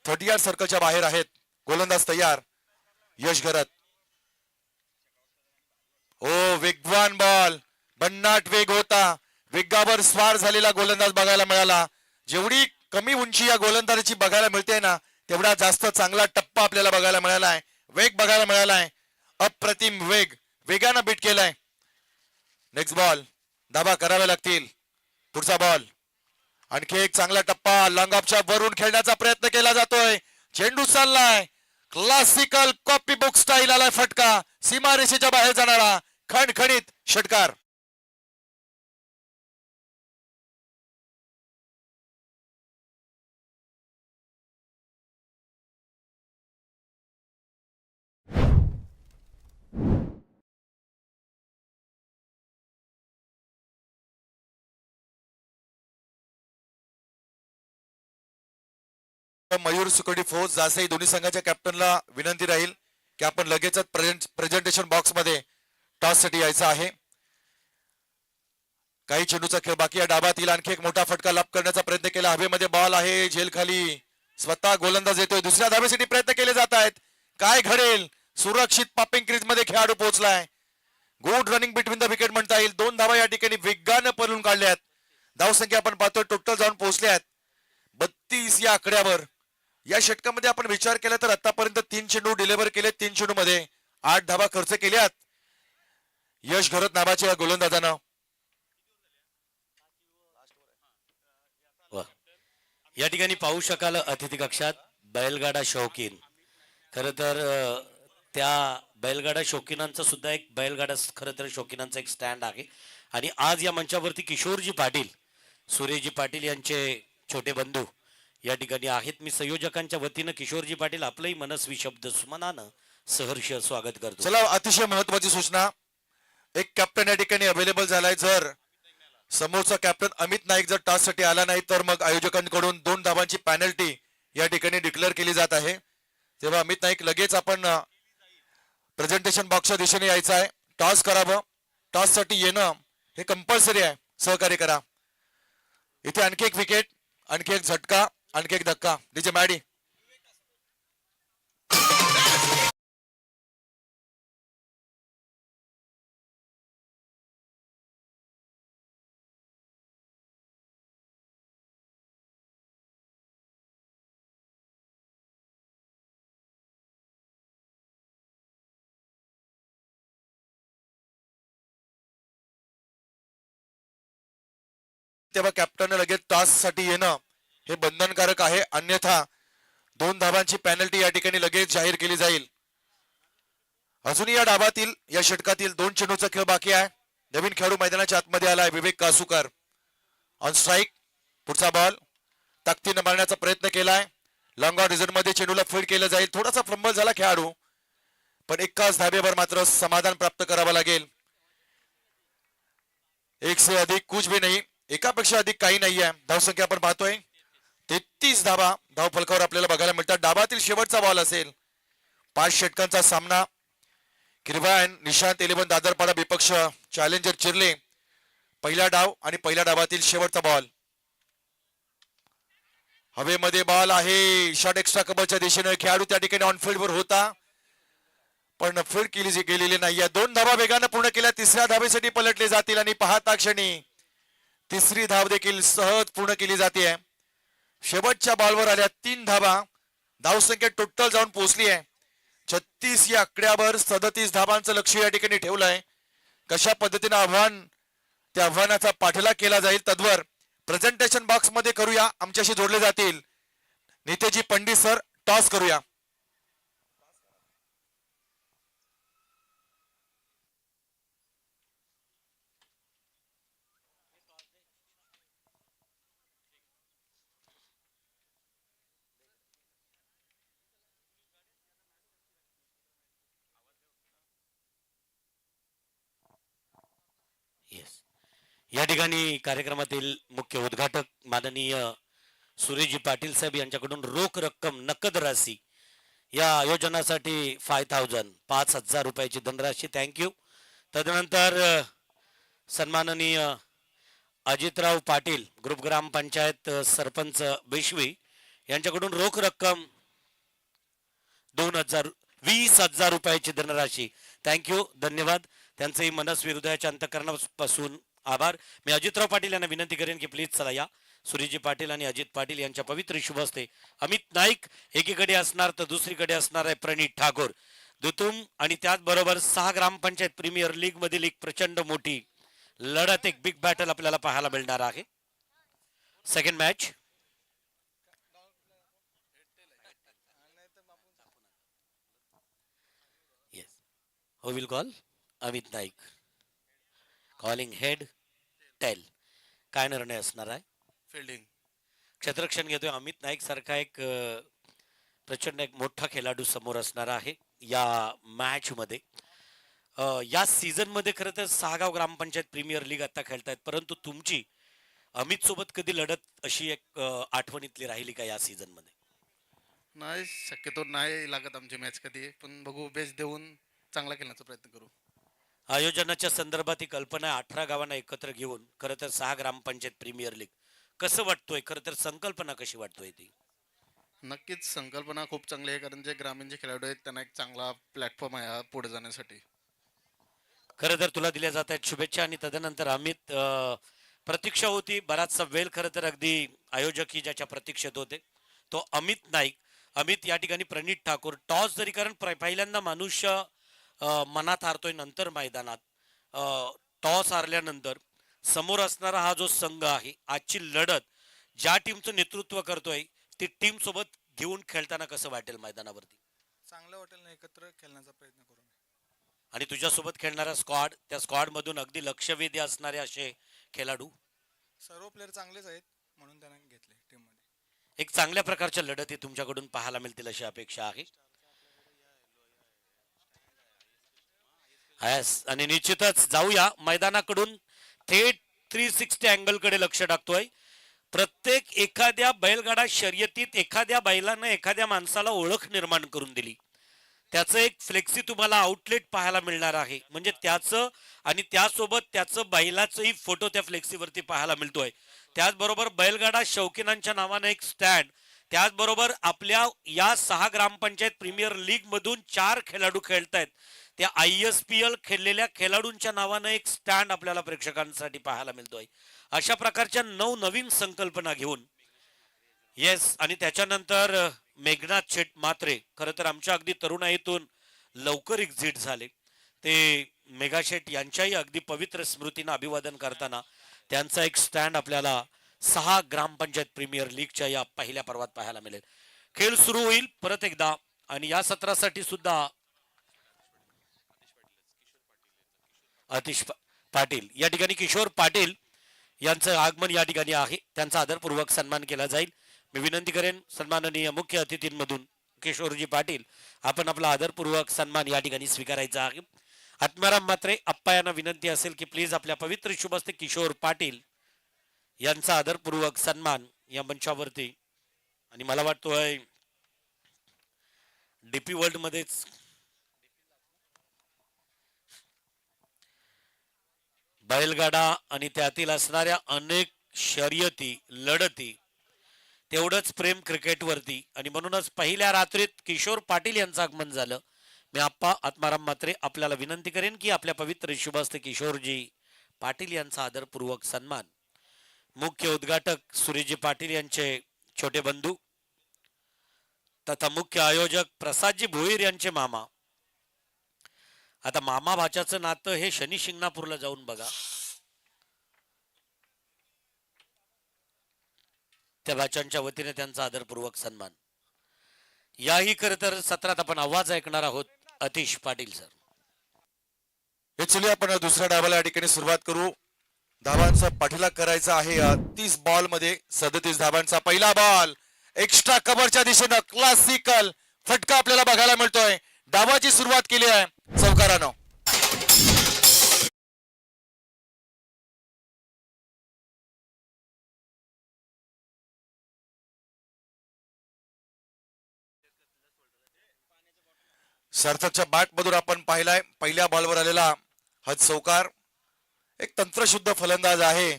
[SPEAKER 2] 30 यार्ड सर्कलच्या बाहेर आहेत. गोलंदाज तयार, यश घरत. ओ वेगवान बॉल, भन्नाट वेग होता, वेगावर स्वार झालेला गोलंदाज बघायला मिळाला. जेवढी कमी उंची या गोलंदाजाची बघायला मिळते ना, तेवढा जास्त चांगला टप्पा आपल्याला बघायला मिळालाय, वेग बघायला मिळालाय, अप्रतिम वेग, वेगानं बीट केलाय. नेक्स्ट बॉल, धाबा करावे लागतील. पुढचा बॉल, आणखी एक चांगला टप्पा, लॉंग ऑफच्या वरून खेळण्याचा प्रयत्न केला जातोय. चेंडू चाललाय, क्लासिकल कॉपी बुक स्टाईल आलाय फटका, सीमारेषेच्या बाहेर जाणारा खणखणीत षटकार. मयूर सुकडी फौज जासई दोन्ही संघाच्या कॅप्टनला विनंती राहील की आपण लगेचच प्रेझेंटेशन बॉक्स मध्ये टॉस साठी यायचं आहे. काही चेंडूचा खेळ बाकी या डाबातील आणखी एक मोठा फटका लाभ करण्याचा प्रयत्न केला. हवेमध्ये बॉल आहे, झेल खाली, स्वतः गोलंदाज येतोय. दुसऱ्या धाब्यासाठी प्रयत्न केले जात आहेत. काय घडेल? सुरक्षित पॉपिंग क्रीज मध्ये खेळाडू पोहोचलाय. Good running between the wicket म्हणता येईल. 2 धावा या ठिकाणी वेगानं पळून काढल्यात. धावसंख्या आपण पाहतोय टोटल जाऊन पोहोचल्यात 32 या आकड्यावर. या षटकामध्ये आपण विचार केला तर आतापर्यंत 3 चेंडू डिलिव्हर केले, 3 चेंडू मध्ये 8 धावा खर्च केल्यात यश घरत नावाच्या या गोलंदाजानं.
[SPEAKER 1] या ठिकाणी पाहू शकाल अतिथी कक्षात बैलगाडा शौकीन. खर तर त्या बैलगाडा शौकीनांचा सुद्धा एक बैलगाडा खरं तर शौकीनांचा एक स्टँड आहे. आणि आज या मंचावरती किशोरजी पाटील, सुरेशजी पाटील यांचे छोटे बंधू या ठिकाणी आहेत. मी संयोजकांच्या वतीनं किशोरजी पाटील आपलंही मनस्वी शब्द सुमनानं सहर्ष स्वागत करतो.
[SPEAKER 2] चला, अतिशय महत्वाची सूचना, एक कॅप्टन या ठिकाणी अवेलेबल झालाय. जर समोरचा कॅप्टन अमित नाईक जर टॉस साठी आला नाही तर मग आयोजकांकडून 2 धावांची पेनल्टी या ठिकाणी डिक्लेअर केली जात आहे. तेव्हा अमित नाईक लगेच आपण प्रेझेंटेशन बॉक्सच्या दिशेने यायचं आहे. टॉस करावं, टॉस साठी येणं हे कंपल्सरी आहे. सहकार्य करा. इथे आणखी एक विकेट, आणखी एक झटका, आणखी एक धक्का. DJ Maddy. तेव्हा कॅप्टन लगेच टॉस साठी येणं हे बंधनकारक आहे, अन्यथा 2 धावांची पेनल्टी या ठिकाणी लगेच जाहीर केली जाईल. अजूनही या डावातील या षटकातील 2 चेंडूचा खेळ बाकी आहे. नवीन खेळाडू मैदानाच्या आतमध्ये आलाय, विवेक कासूकर. On strike. पुढचा बॉल ताकदीने मारण्याचा प्रयत्न केलाय. लॉंग ऑन रिझल्ट मध्ये चेंडूला फील्ड केलं जाईल. थोडासा फ्लंबल झाला खेळाडू, पण एकाच धाब्यावर मात्र समाधान प्राप्त करावं लागेल. 1 से अधिक कुछ भी नाही, एकापेक्षा अधिक काही नाहीये. धावसंख्या आपण पाहतोय 33 धावा धाव फलकावर आपल्याला बघायला मिळतात. डावातील शेवटचा बॉल असेल. 5 षटकांचा सामना. किरवान निशांत 11 दादरपाडा विपक्ष चॅलेंजर चिरले. पहिला डाव आणि पहिल्या डावातील शेवटचा बॉल. हवेमध्ये बॉल आहे, शॉट एक्स्ट्रा कबलच्या दिशेने. खेळाडू त्या ठिकाणी ऑनफील्ड वर होता पण फील्ड केली गेलेली नाहीये. 2 धावा वेगाने पूर्ण केल्या. 3ऱ्या धावेसाठी पलटले जातील आणि पाहता क्षणी 3री धाव देखील सहज पूर्ण केली जाते. शेवटच्या बॉलवर आल्या 3 धावा. धावसंख्या टोटल जाऊन पोहोचली आहे 36 या आकड्यावर 37 धावांचं लक्ष या ठिकाणी ठेवलंय. कशा पद्धतीने आव्हान त्या आव्हानाचा पाठलाग केला जाईल तद्वर प्रेझेंटेशन बॉक्स मध्ये करूया. आमच्याशी जोडले जातील नेतेजी पंडित सर. टॉस करूया.
[SPEAKER 1] येस, या ठिकाणी कार्यक्रमातील मुख्य उद्घाटक माननीय सुरेशजी पाटील साहेब यांच्याकडून रोख रक्कम नकद राशी या आयोजनासाठी 5,000 रुपयाची धनराशी थँक्यू. तदनंतर सन्माननीय अजितराव पाटील ग्रुप ग्रामपंचायत सरपंच बेशवी यांच्याकडून रोख रक्कम 20,000 रुपयाची धनराशी थँक्यू, धन्यवाद. त्यांचंही मनस्वी हृदयाच्या अंतःकरणापासून आभार. मी अजितराव पाटील यांना विनंती करेन की प्लीज चला या. सुरेशजी पाटील आणि अजित पाटील यांच्या पवित्र शुभ हस्ते अमित नाईक एकीकडे असणार तर दुसरीकडे असणार आहे प्रणित ठाकूर दुतुम. आणि त्याचबरोबर 6 ग्रामपंचायत प्रीमियर लीग मधील एक प्रचंड मोठी लढत, एक बिग बॅटल आपल्याला पाहायला मिळणार आहे. Second match yes, who will call Amit Naik. Calling head tail. काय निर्णय असणार आहे?
[SPEAKER 3] फिल्डिंग.
[SPEAKER 1] क्षेत्ररक्षण घेतोय अमित नाईक सारखा एक प्रचंड एक मोठा खेळाडू समोर असणार आहे या मॅच मध्ये. या सीझन मध्ये खरं तर 6 गाव ग्रामपंचायत प्रीमियर लीग आता खेळतायत, परंतु तुमची अमित सोबत कधी लढत अशी एक आठवणीतली राहिली का या सीझन मध्ये?
[SPEAKER 3] नाही, शक्यतो नाही लागत आमची मॅच कधी, पण बघू, बेस्ट देऊन चांगला खेळण्याचा प्रयत्न करू.
[SPEAKER 1] आयोजनाच्या संदर्भात ही कल्पना आहे 18 गावांना एकत्र घेऊन खरं तर 6 ग्रामपंचायत प्रीमियर लीग कसं वाटतोय? खरं तर संकल्पना कशी वाटतोय ती?
[SPEAKER 3] नक्कीच संकल्पना खूप चांगली आहे, कारण जे ग्रामीण जे खेळाडू आहेत त्यांना एक चांगला प्लॅटफॉर्म आहे हा पुढे जाण्यासाठी.
[SPEAKER 1] खरं तर तुला दिल्या जात आहेत शुभेच्छा. आणि तदनंतर अमित, प्रतीक्षा होती बराचसा वेळ खरं तर अगदी आयोजक ही ज्याच्या प्रतीक्षेत होते तो अमित नाईक. अमित या ठिकाणी प्रणित ठाकूर टॉस जरी, कारण पहिल्यांदा मनुष्य मनात हारतोय नंतर मैदानात. टॉस हारल्यानंतर समोर असणारा हा जो संघ आहे, आजची लढत ज्या टीमचं नेतृत्व करतोय ती टीम सोबत घेऊन खेळताना कसं वाटेल मैदानावरती?
[SPEAKER 4] चांगलं वाटेल ना, एकत्र खेळण्याचा प्रयत्न करू.
[SPEAKER 1] आणि तुझ्यासोबत खेळणारा स्क्वॉड, त्या स्क्वॉड मधून अगदी लक्षवेधी असणारे असे खेळाडू,
[SPEAKER 4] सर्व प्लेअर चांगलेच आहेत म्हणून त्यांना घेतले टीम मध्ये.
[SPEAKER 1] एक चांगल्या प्रकारच्या लढती तुमच्याकडून पाहायला मिळतील अशी अपेक्षा आहे. Yes, आणि निश्चितच जाऊया मैदानाकडून थेट 360 अँगल कडे लक्ष टाकतोय. प्रत्येक एखाद्या बैलगाडा शर्यतीत एखाद्या बैलानं एखाद्या माणसाला ओळख निर्माण करून दिली, त्याचं एक फ्लेक्सी तुम्हाला आउटलेट पाहायला मिळणार आहे. म्हणजे त्याचं आणि त्यासोबत त्याचं बैलाचंही फोटो त्या फ्लेक्सीवरती पाहायला मिळतोय. त्याचबरोबर बैलगाडा शौकीनांच्या नावानं एक स्टँड, त्याचबरोबर आपल्या या 6 ग्रामपंचायत प्रीमियर लीग मधून 4 खेळाडू खेळतायत, त्या ISPL खेळलेल्या खेळाडूंच्या नावानं एक स्टँड आपल्याला प्रेक्षकांसाठी पाहायला मिळतोय. अशा प्रकारच्या नवीन संकल्पना घेऊन येस. आणि त्याच्यानंतर मेघनाथ शेट मात्रे खरं तर आमच्या अगदी तरुणाईतून लवकर एक्झिट झाले. ते मेघा शेट यांच्याही अगदी पवित्र स्मृतीनं अभिवादन करताना त्यांचा एक स्टँड आपल्याला 6 ग्रामपंचायत प्रीमियर लीगच्या या पहिल्या पर्वात पाहायला मिळेल. खेळ सुरू होईल परत एकदा. आणि या सत्रासाठी सुद्धा अतिश पाटील या ठिकाणी, किशोर पाटील यांचं आगमन या ठिकाणी आहे. त्यांचा आदरपूर्वक सन्मान केला जाईल. मी विनंती करेन सन्माननीय मुख्य अतिथींमधून किशोरजी पाटील, आपण आपला आदरपूर्वक सन्मान या ठिकाणी स्वीकारायचा आहे. आत्माराम मात्रे अप्पा यांना विनंती असेल की प्लीज आपल्या पवित्र शुभ हस्ते किशोर पाटील यांचा आदरपूर्वक सन्मान या मंचावरती. आणि मला वाटतोय डीपी वर्ल्ड मध्येच बैलगाडा आणि त्यातील असणाऱ्या अनेक शर्यती लढती, तेवढंच प्रेम क्रिकेटवरती. आणि म्हणूनच पहिल्या रात्रीत किशोर पाटील यांचं आगमन झालं. मी आप्पा आत्माराम मात्रे आपल्याला विनंती करेन की आपल्या पवित्र शुभ हस्ते किशोरजी पाटील यांचा आदरपूर्वक सन्मान. मुख्य उद्घाटक सुरेशजी पाटील यांचे छोटे बंधू तथा मुख्य आयोजक प्रसादजी भोईर यांचे मामा. आता मामा भाच्याचं नातं हे शनी शिंगणापूरला जाऊन बघा. त्या भाच्यांच्या वतीने त्यांचा आदरपूर्वक सन्मान. याही खरं तर सत्रात आपण आवाज ऐकणार आहोत. अतिश पाटील सर.
[SPEAKER 2] हे चलिए आपण दुसऱ्या डावाला या ठिकाणी सुरुवात करू. धावांचा पाठीलाग करायचा आहे 30 बॉल मध्ये 37 धावांचा पहिला बॉल एक्स्ट्रा कव्हरच्या दिशेनं क्लासिकल फटका आपल्याला बघायला मिळतोय. डावाची सुरुवात केली आहे चौकारानं. सार्थकच्या बॅट मधून आपण पाहिलाय पहिल्या बॉलवर आलेला हा चौकार. एक तंत्रशुद्ध फलंदाज आहे.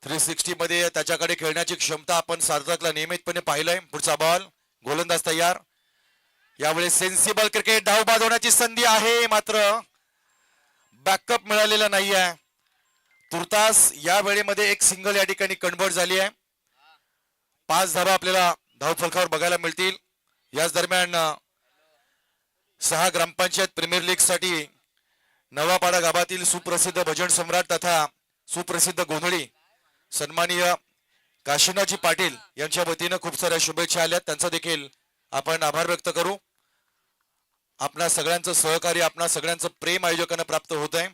[SPEAKER 2] 360 मध्ये त्याच्याकडे खेळण्याची क्षमता आपण सार्थकला नियमितपणे पाहिलंय. पुढचा बॉल गोलंदाज तयार. यावेळी सेन्सिबल क्रिकेट धाव बाद होण्याची संधी आहे मात्र बॅकअप मिळालेला नाहीये. तुर्तास या वेळेमध्ये एक सिंगल या ठिकाणी कन्व्हर्ट झाली आहे. 5 धावा आपल्याला धावफलकावर बघायला मिळतील. याच दरम्यान 6 ग्रामपंचायत प्रीमियर लीग साठी नवापाडा गावातील सुप्रसिद्ध भजन सम्राट तथा सुप्रसिद्ध गोंधळी सन्माननीय काशीनाथजी पाटील यांच्या वतीनं खूप साऱ्या शुभेच्छा आल्या. त्यांचा देखील आपण आभार व्यक्त करू. आपणा सगळ्यांचं सहकार्य आपणा सगळ्यांचं प्रेम आयोजकांना प्राप्त होत आहे.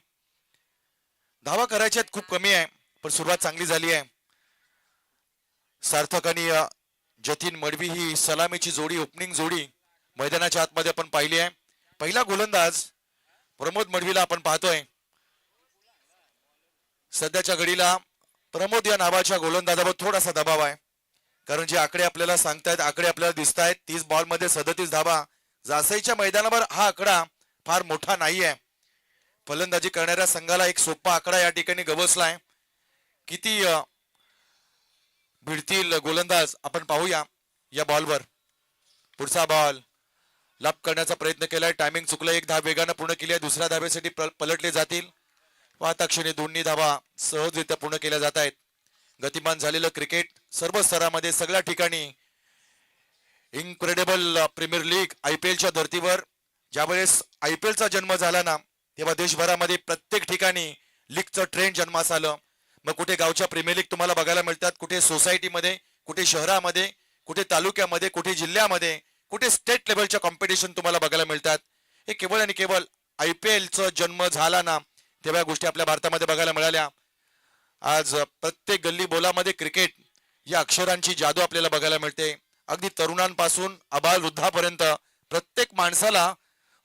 [SPEAKER 2] धावा करायच्यात खूप कमी आहे पण सुरुवात चांगली झाली आहे. सार्थक आणि जतीन मडवी ही सलामीची जोडी ओपनिंग जोडी मैदानाच्या आतमध्ये आपण पाहिली आहे. पहिला गोलंदाज प्रमोद मडवीला आपण पाहतोय. सध्याच्या घडीला प्रमोद या नावाच्या गोलंदाजावर थोडासा दबाव आहे कारण जे आकडे आपल्याला सांगतायत आकडे आपल्याला दिसत आहेत 30 बॉल मध्ये 37 धावा. जासईच्या मैदानावर हा आकडा फार मोठा नाहीये. फलंदाजी करणाऱ्या संघाला एक सोपा आकडा या ठिकाणी गवसलाय. किती भिडतील गोलंदाज आपण पाहूया या बॉलवर. पुढचा बॉल लाभ करण्याचा प्रयत्न केलाय. टायमिंग चुकलं. एक धाव वेगानं पूर्ण केली आहे. दुसऱ्या धावेसाठी पलटले जातील. पाहता क्षणी दोन्ही धावा सहजरित्या पूर्ण केल्या जात आहेत. गतिमान झालेलं क्रिकेट सर्व स्तरामध्ये सगळ्या ठिकाणी इनक्रेडिबल प्रीमियर लीग IPLच्या धर्तीवर ज्यावेळेस IPLचा जन्म झाला ना तेव्हा देशभरामध्ये प्रत्येक ठिकाणी लीगचं ट्रेंड जन्मास आलं. मग कुठे गावच्या प्रीमियर लीग तुम्हाला बघायला मिळतात, कुठे सोसायटीमध्ये, कुठे शहरामध्ये, कुठे तालुक्यामध्ये, कुठे जिल्ह्यामध्ये, कुठे स्टेट लेवलच्या कॉम्पिटिशन तुम्हाला बघायला मिळतात. हे केवळ आणि केवळ IPLचा जन्म झाला ना तेव्हा गोष्टी आपल्या भारतामध्ये बघायला मिळाल्या. आज प्रत्येक गल्ली बोलामध्ये क्रिकेट या अक्षरांची जादू आपल्याला बघायला मिळते. अगदी तरुणांपासून अबाल वृद्धापर्यंत प्रत्येक माणसाला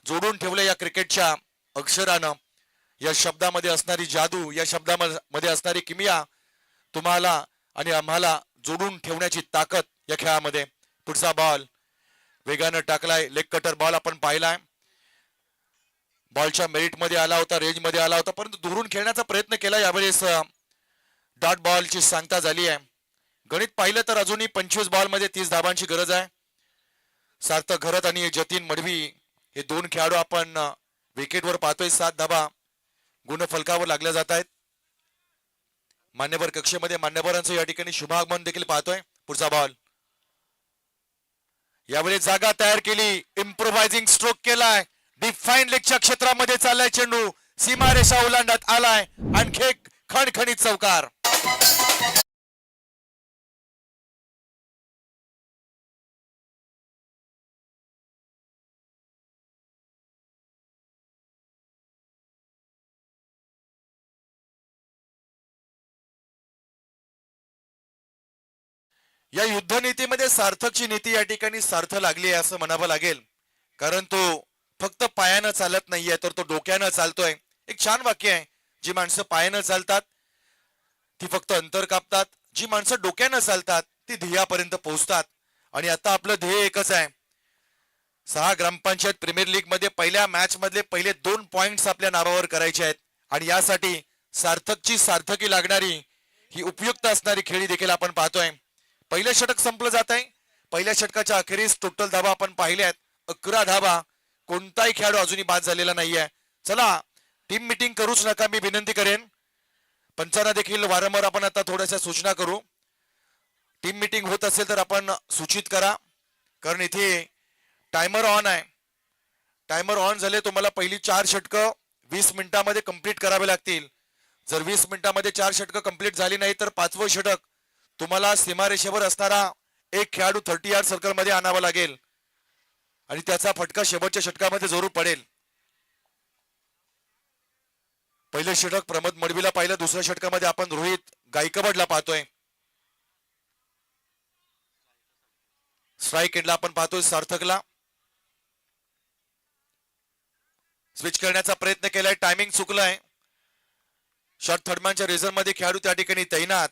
[SPEAKER 2] जोडून ठेवले या क्रिकेटच्या अक्षरानं. या शब्दामध्ये असणारी जादू, या शब्दामध्ये असणारी किमिया तुम्हाला आणि आम्हाला जोडून ठेवण्याची ताकद या खेळामध्ये. पुढचा बॉल वेगानं टाकलाय. लेग कटर बॉल आपण पाहिलाय. बॉलच्या मेरिट मध्ये आला होता, रेंज मध्ये आला होता परंतु दुरून खेळण्याचा प्रयत्न केला. यावेळेस डॉट बॉलची सांगता झाली आहे. गणित पाहिलं तर अजूनही 25 बॉल मध्ये 30 धावांची गरज आहे. सार्थक घरत आणि जतीन मडवी हे दोन खेळाडू आपण विकेटवर पाहतोय. 7 धावा गुणफलकावर लागल्या जात आहेत. मान्यवर कक्षेमध्ये मान्यवरांचं या ठिकाणी शुभागमन देखील पाहतोय. पुढचा बॉल यावेळी जागा तयार केली. इम्प्रोव्हायझिंग स्ट्रोक केलाय. डिफाईन लेगच्या क्षेत्रामध्ये चाललाय चेंडू. सीमारेषा ओलांडत आलाय. आणखी एक खणखणीत चौकार. या युद्ध नीतीमध्ये सार्थकची नीती या ठिकाणी सार्थ लागली आहे असं म्हणावं लागेल. कारण तो फक्त पायानं चालत नाहीये तर तो डोक्यानं चालतोय. एक छान वाक्य आहे. जी माणसं पायानं चालतात ती फक्त अंतर कापतात. जी माणसं डोक्यानं चालतात ती ध्येयापर्यंत पोहोचतात. आणि आता आपलं ध्येय एकच आहे. 6 ग्रामपंचायत प्रीमियर लीग मध्ये पहिल्या मॅच मधले पहिले 2 पॉइंट्स आपल्या नावावर करायचे आहेत. आणि यासाठी सार्थकची सार्थकी लागणारी ही उपयुक्त असणारी खेळी देखील आपण पाहतोय. पहिलं षटक संपलं जात आहे. पहिल्या षटकाच्या अखेरीस टोटल धावा आपण पाहिल्यात 11 धावा. कोणताही खेळाडू अजूनही बाद झालेला नाहीये. चला टीम मीटिंग करूच नका मी विनंती करेन. पंचांना देखील वारंवार आपण आता थोड्याशा सूचना करू. टीम मीटिंग होत असेल तर आपण सूचित करा, कारण इथे टायमर ऑन आहे. टायमर ऑन झाले तुम्हाला पहिली 4 षटकं 20 मिनिटांमध्ये कंप्लीट करावे लागतील. जर 20 मिनिटांमध्ये 4 षटकं कंप्लीट झाली नाही तर 5वं षटक तुम्हाला सीमारेषेवर असणारा एक खेळाडू 30 यार्ड सर्कलमध्ये आणावा लागेल आणि त्याचा फटका शेवटच्या षटकामध्ये जरूर पडेल. पहिलं षटक प्रमोद मडवीला पाहिलं, दुसऱ्या षटकामध्ये आपण रोहित गायकवाडला पाहतोय. स्ट्राईक एंडला आपण पाहतोय सार्थकला. स्विच करण्याचा प्रयत्न केलाय, टायमिंग चुकलाय. शॉर्ट थर्डमॅनच्या रिझर्व मध्ये खेळाडू त्या ठिकाणी तैनात.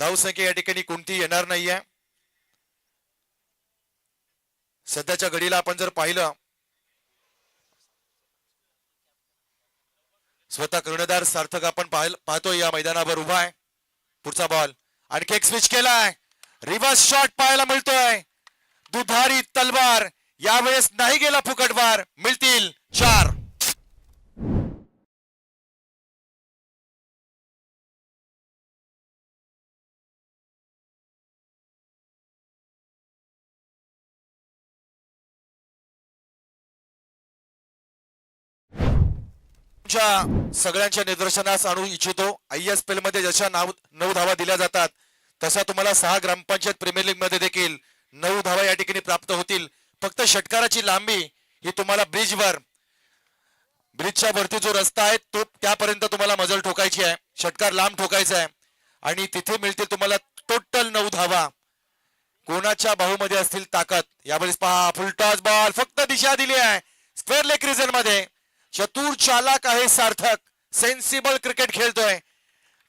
[SPEAKER 2] धावसंख्या या ठिकाणी कोणती येणार नाहीये. सध्याच्या घडीला आपण जर पाहिलं, स्वतः कर्णधार सार्थक आपण पाहतोय या मैदानावर उभा आहे. पुढचा बॉल, आणखी एक स्विच केलाय, रिव्हर्स शॉट पाहायला मिळतोय. दुधारी तलवार, यावेळेस नाही गेला फुकटवार, मिळतील 4. सगळ्यांच्या निदर्शनास आणू इच्छितो. ISPL मध्ये जशा 9 धावा दिल्या जातात तसा तुम्हाला 6 ग्रामपंचायत प्रीमियर लीग मध्ये देखील 9 धावा या ठिकाणी प्राप्त होतील. फक्त षटकाराची लांबी ही तुम्हाला ब्रिजच्या वरती जो रस्ता आहे तो त्यापर्यंत तुम्हाला मजल ठोकायची आहे. षटकार लांब ठोकायचा आहे आणि तिथे मिळतील तुम्हाला टोटल 9 धावा. कोणाच्या बाहूमध्ये असतील ताकद. यावेळेस पहा, फुल टॉस बॉल, फक्त दिशा दिली आहे स्क्वेअर लेग रिजन मध्ये. चतुर चालाक आहे सार्थक, सेन्सिबल क्रिकेट खेळतोय.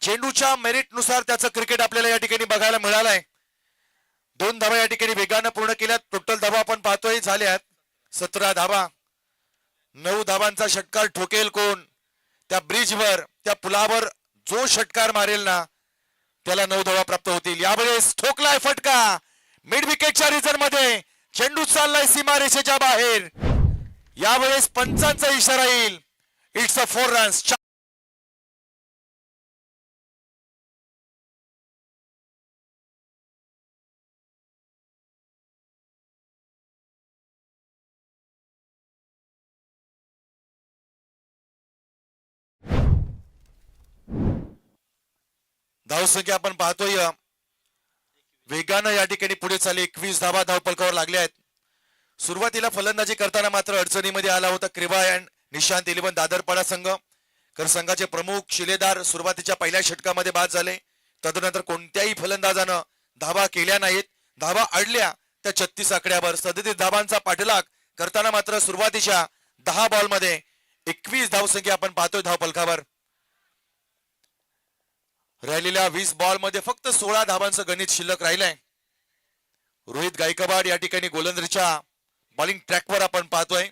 [SPEAKER 2] चेंडूच्या मेरिट नुसार त्याचं क्रिकेट आपल्याला या ठिकाणी बघायला मिळालंय. 2 धावा या ठिकाणी वेगानं पूर्ण केल्यात. टोटल धावा आपण पाहतोय झाल्यात 17 धावा. 9 धावांचा षटकार ठोकेल कोण? त्या ब्रिजवर, त्या पुलावर जो षटकार मारेल ना त्याला 9 धावा प्राप्त होतील. यावेळेस ठोकलाय फटका मिड विकेटच्या रिजन मध्ये. चेंडू चाललाय सीमारेषेच्या बाहेर. यावेळेस पंचांचा इशारा येईल. It's a 4 runs. धावसंख्या आपण पाहतोय वेगानं या ठिकाणी पुढे चालली. 21 धावा धावपलकावर लागल्या आहेत. सुरुवातीला फलंदाजी करताना मात्र अडचणीमध्ये आला होता क्रिबा अँड निशांत 11 दादरपाडा संघ. तर संघाचे प्रमुख शिलेदार सुरुवातीच्या पहिल्या षटकामध्ये बाद झाले. तदनंतर कोणत्याही फलंदाजानं धावा केल्या नाहीत. धावा अडल्या त्या 36 आकड्यावर. 37 धावांचा पाठलाग करताना मात्र सुरुवातीच्या 10 बॉल मध्ये 21 धावसंख्या आपण पाहतोय धावपलकावर. राहिलेल्या 20 बॉल मध्ये फक्त 16 धावांचं गणित शिल्लक राहिलंय. रोहित गायकवाड या ठिकाणी गोलंदाजीच्या बॉलिंग ट्रॅकवर आपण पाहतोय.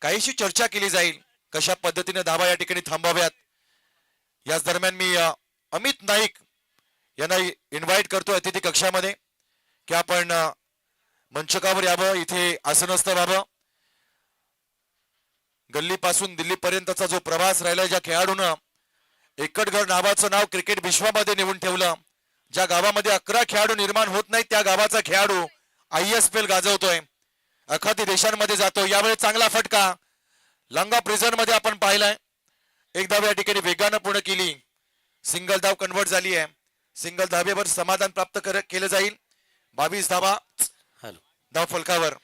[SPEAKER 2] काहीशी चर्चा केली जाईल कशा पद्धतीने धावा या ठिकाणी थांबाव्यात. याच दरम्यान मी अमित नाईक यांना इन्व्हाइट करतो अतिथी कक्षामध्ये की आपण मंचकावर यावं, इथे आसनस्थ व्हावं. गल्लीपासून दिल्लीपर्यंतचा जो प्रवास राहिला, ज्या खेळाडूनं एकटगड नावाचं नाव क्रिकेट विश्वामध्ये नेऊन ठेवलं, ज्या गावामध्ये 11 खेळाडू निर्माण होत नाही त्या गावाचा खेळाडू ISPL गाजवतोय, अखाती देशांमध्ये जातो. यावेळी चांगला फटका लंगा प्रिझन मध्ये आपण पाहिलाय. एक धाव या ठिकाणी वेगानं पूर्ण केली. सिंगल धाव कन्वर्ट झाली आहे. सिंगल धावेवर समाधान प्राप्त केलं जाईल. 22 धावा धाव फलकावर.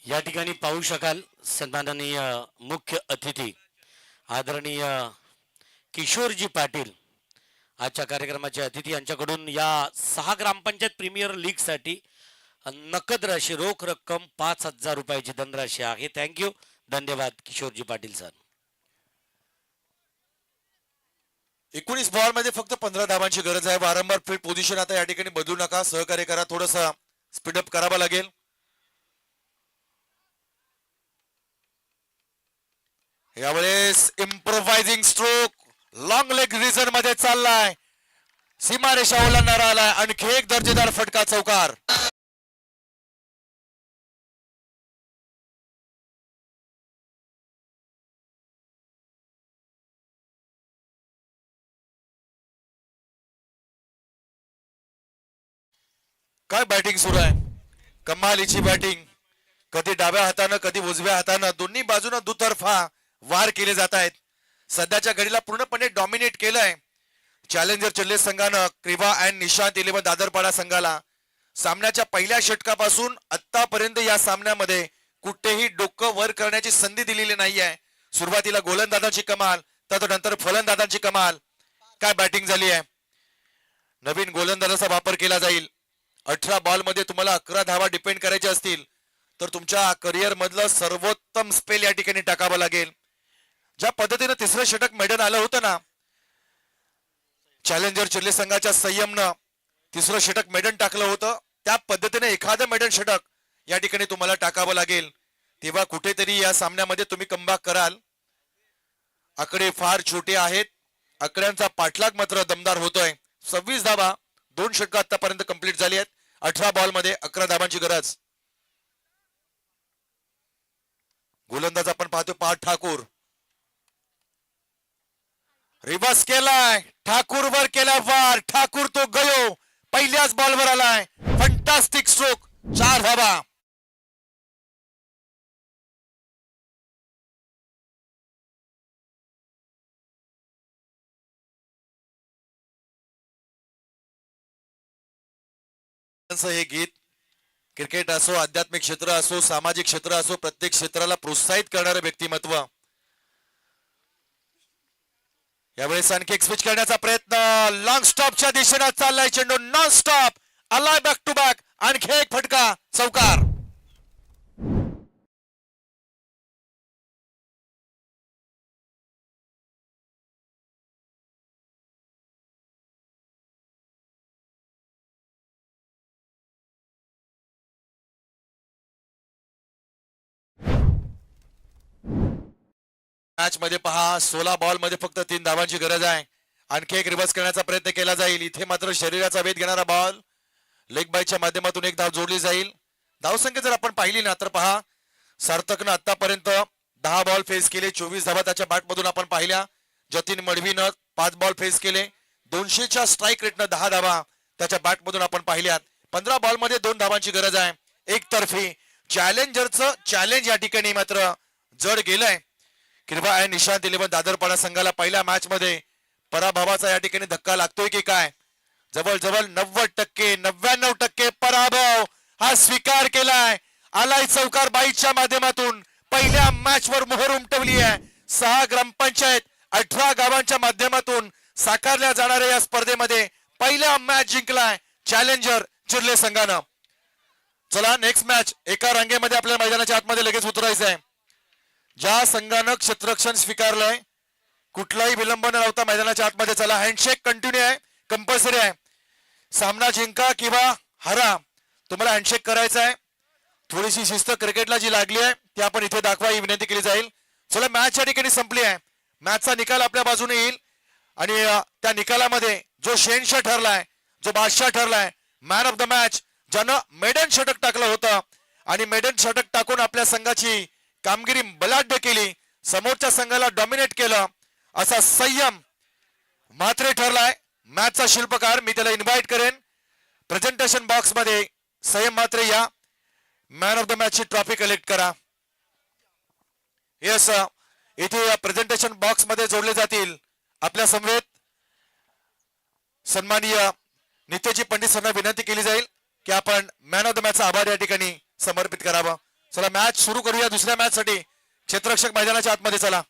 [SPEAKER 1] या ठिकाणी पाहू शकाल सन्माननीय मुख्य अतिथी आदरणीय किशोरजी पाटील आजच्या कार्यक्रमाचे अतिथी, यांच्याकडून या 6 ग्रामपंचायत प्रीमियर लीग साठी नकद राशी रोख रक्कम 5,000 रुपयाची धनराशी आहे. थँक्यू, धन्यवाद किशोरजी पाटील सर.
[SPEAKER 2] 19 बॉल मध्ये फक्त 15 धावांची गरज आहे. वारंवार फील्ड पोझिशन आता या ठिकाणी बदलू नका, सहकार्य करा, थोडस स्पीडअप करावं लागेल. यावेळेस इम्प्रोव्हायझिंग स्ट्रोक लॉंग लेग रिजन मध्ये चाललाय. सीमारेषा ओलांडणारा आलाय. आणखी एक दर्जेदार फटका चौकार. काय बॅटिंग सुरू आहे, कमालीची बॅटिंग. कधी डाव्या हातानं कधी उजव्या हातानं दोन्ही बाजूनं दुतर्फा वार केले जात आहेत. सध्याच्या घडीला पूर्णपणे डॉमिनेट केलंय चॅलेंजर चेल्ले संघानं क्रिवा अँड निशांत 11 दादरपाडा संघाला. सामन्याच्या पहिल्या षटकापासून आतापर्यंत या सामन्यामध्ये कुठेही डोकं वर करण्याची संधी दिलेली नाहीये. सुरुवातीला गोलंदाजांची कमाल, तदनंतर फलंदाजांची कमाल. काय बॅटिंग झाली आहे. नवीन गोलंदाजाचा वापर केला जाईल. 18 बॉल मध्ये तुम्हाला 11 धावा डिपेंड करायचे असतील तर तुमच्या करिअर मधलं सर्वोत्तम स्पेल या ठिकाणी टाकावं लागेल. ज्या पद्धतीनं तिसरं षटक मैदान आलं होतं ना, चॅलेंजर चेल्ले संघाच्या संयमनं तिसरं षटक मैदान टाकलं होतं, त्या पद्धतीने एखादं मैदान षटक या ठिकाणी तुम्हाला टाकावं लागेल. तेव्हा कुठेतरी या सामन्यामध्ये तुम्ही कमबॅक कराल. आकडे फार छोटे आहेत, आकड्यांचा पाठलाग मात्र दमदार होतोय. 26 धावा 2 षटक आतापर्यंत कंप्लीट झाली आहेत. 18 बॉल मध्ये 11 धावांची गरज. गोलंदाज आपण पाहतो पार्थ ठाकूर. रिव्हर्स केलाय, ठाकूर वर केला वार. ठाकूर तो गयो, पहिल्याच बॉलवर आलाय. फंटास्टिक स्ट्रोक, 4 धावा. हे गीत क्रिकेट असो, आध्यात्मिक क्षेत्र असो, सामाजिक क्षेत्र असो, प्रत्येक क्षेत्राला प्रोत्साहित करणारे व्यक्तिमत्व. यावेळेस आणखी एक स्विच करण्याचा प्रयत्न. लॉंग स्टॉपच्या दिशेने चाललाय चेंडू, नॉन स्टॉप आलाय, बॅक टू बॅक. आणखी एक फटका, चौकार. मॅच मध्ये पहा, 16 बॉल मध्ये फक्त 3 धावांची गरज आहे. आणखी एक रिव्हर्स करण्याचा प्रयत्न केला जाईल. इथे मात्र शरीराचा वेध घेणारा बॉल लेग बायच्या माध्यमातून एक धाव जोडली जाईल. धावसंख्या जर आपण पाहिली ना तर पहा, सार्थकनं आतापर्यंत 10 बॉल फेस केले, 24 धावा त्याच्या बॅटमधून आपण पाहिल्या. जतीन मडवीनं 5 बॉल फेस केले, 200च्या स्ट्राईक रेटनं 10 धावा त्याच्या बॅटमधून आपण पाहिल्यात. 15 बॉल मध्ये 2 धावांची गरज आहे. एकतर्फी चॅलेंजरचं चॅलेंज या ठिकाणी मात्र जड गेलंय. क्रिवा अँड निशांत 11 दादरपाडा संघाला पहिल्या मॅच मध्ये पराभवाचा या ठिकाणी धक्का लागतोय की काय. जवळजवळ 90% 99% पराभव हा स्वीकार केलाय. आलाय चौकार बाईच्या माध्यमातून. पहिल्या मॅच वर मोहर उमटवली आहे. 6 ग्रामपंचायत 18 गावांच्या माध्यमातून साकारल्या जाणाऱ्या या स्पर्धेमध्ये पहिला मॅच जिंकलाय चॅलेंजर चिर्ले संघानं. चला नेक्स्ट मॅच. एका रांगेमध्ये आपल्याला मैदानाच्या आतमध्ये लगेच उतरायचं आहे. ज्या संघानं क्षेत्ररक्षण स्वीकारलंय, कुठलाही विलंब न लावता मैदानाच्या आतमध्ये चला. हँडशेक कंटिन्यू आहे, कंपल्सरी आहे. सामना जिंका किंवा हरा, तुम्हाला हँडशेक करायचा आहे. थोडीशी शिस्त क्रिकेटला जी लागली आहे ती आपण इथे दाखवा ही विनंती केली जाईल. चला मॅच या ठिकाणी संपली आहे. मॅचचा निकाल आपल्या बाजूने येईल आणि त्या निकालामध्ये जो शेनशाह ठरलाय, जो बादशाह ठरलाय, मॅन ऑफ द मॅच, ज्यानं मेडन षटक टाकलं होतं आणि मेडन षटक टाकून आपल्या संघाची कामगिरी बलाढ्य केली, समोरच्या संघाला डॉमिनेट केलं, असा संयम म्हात्रे ठरलाय. मॅचचा शिल्पकार मी त्याला इन्व्हाइट करेन प्रेझेंटेशन बॉक्स मध्ये. संयम म्हात्रे या, मॅन ऑफ द मॅच ची ट्रॉफी कलेक्ट करा. येस, इथे प्रेझेंटेशन बॉक्स मध्ये जोडले जातील. आपल्या समवेत सन्माननीय नित्यजी पंडित सरांना विनंती केली जाईल की आपण मॅन ऑफ द मॅचचा आभार या ठिकाणी समर्पित करावा. चला मॅच सुरू करूया. दुसऱ्या मॅच साठी क्षेत्ररक्षक मैदानाच्या आतमध्ये चला.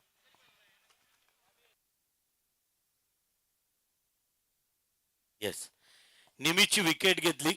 [SPEAKER 1] येस, निमीची विकेट घेतली.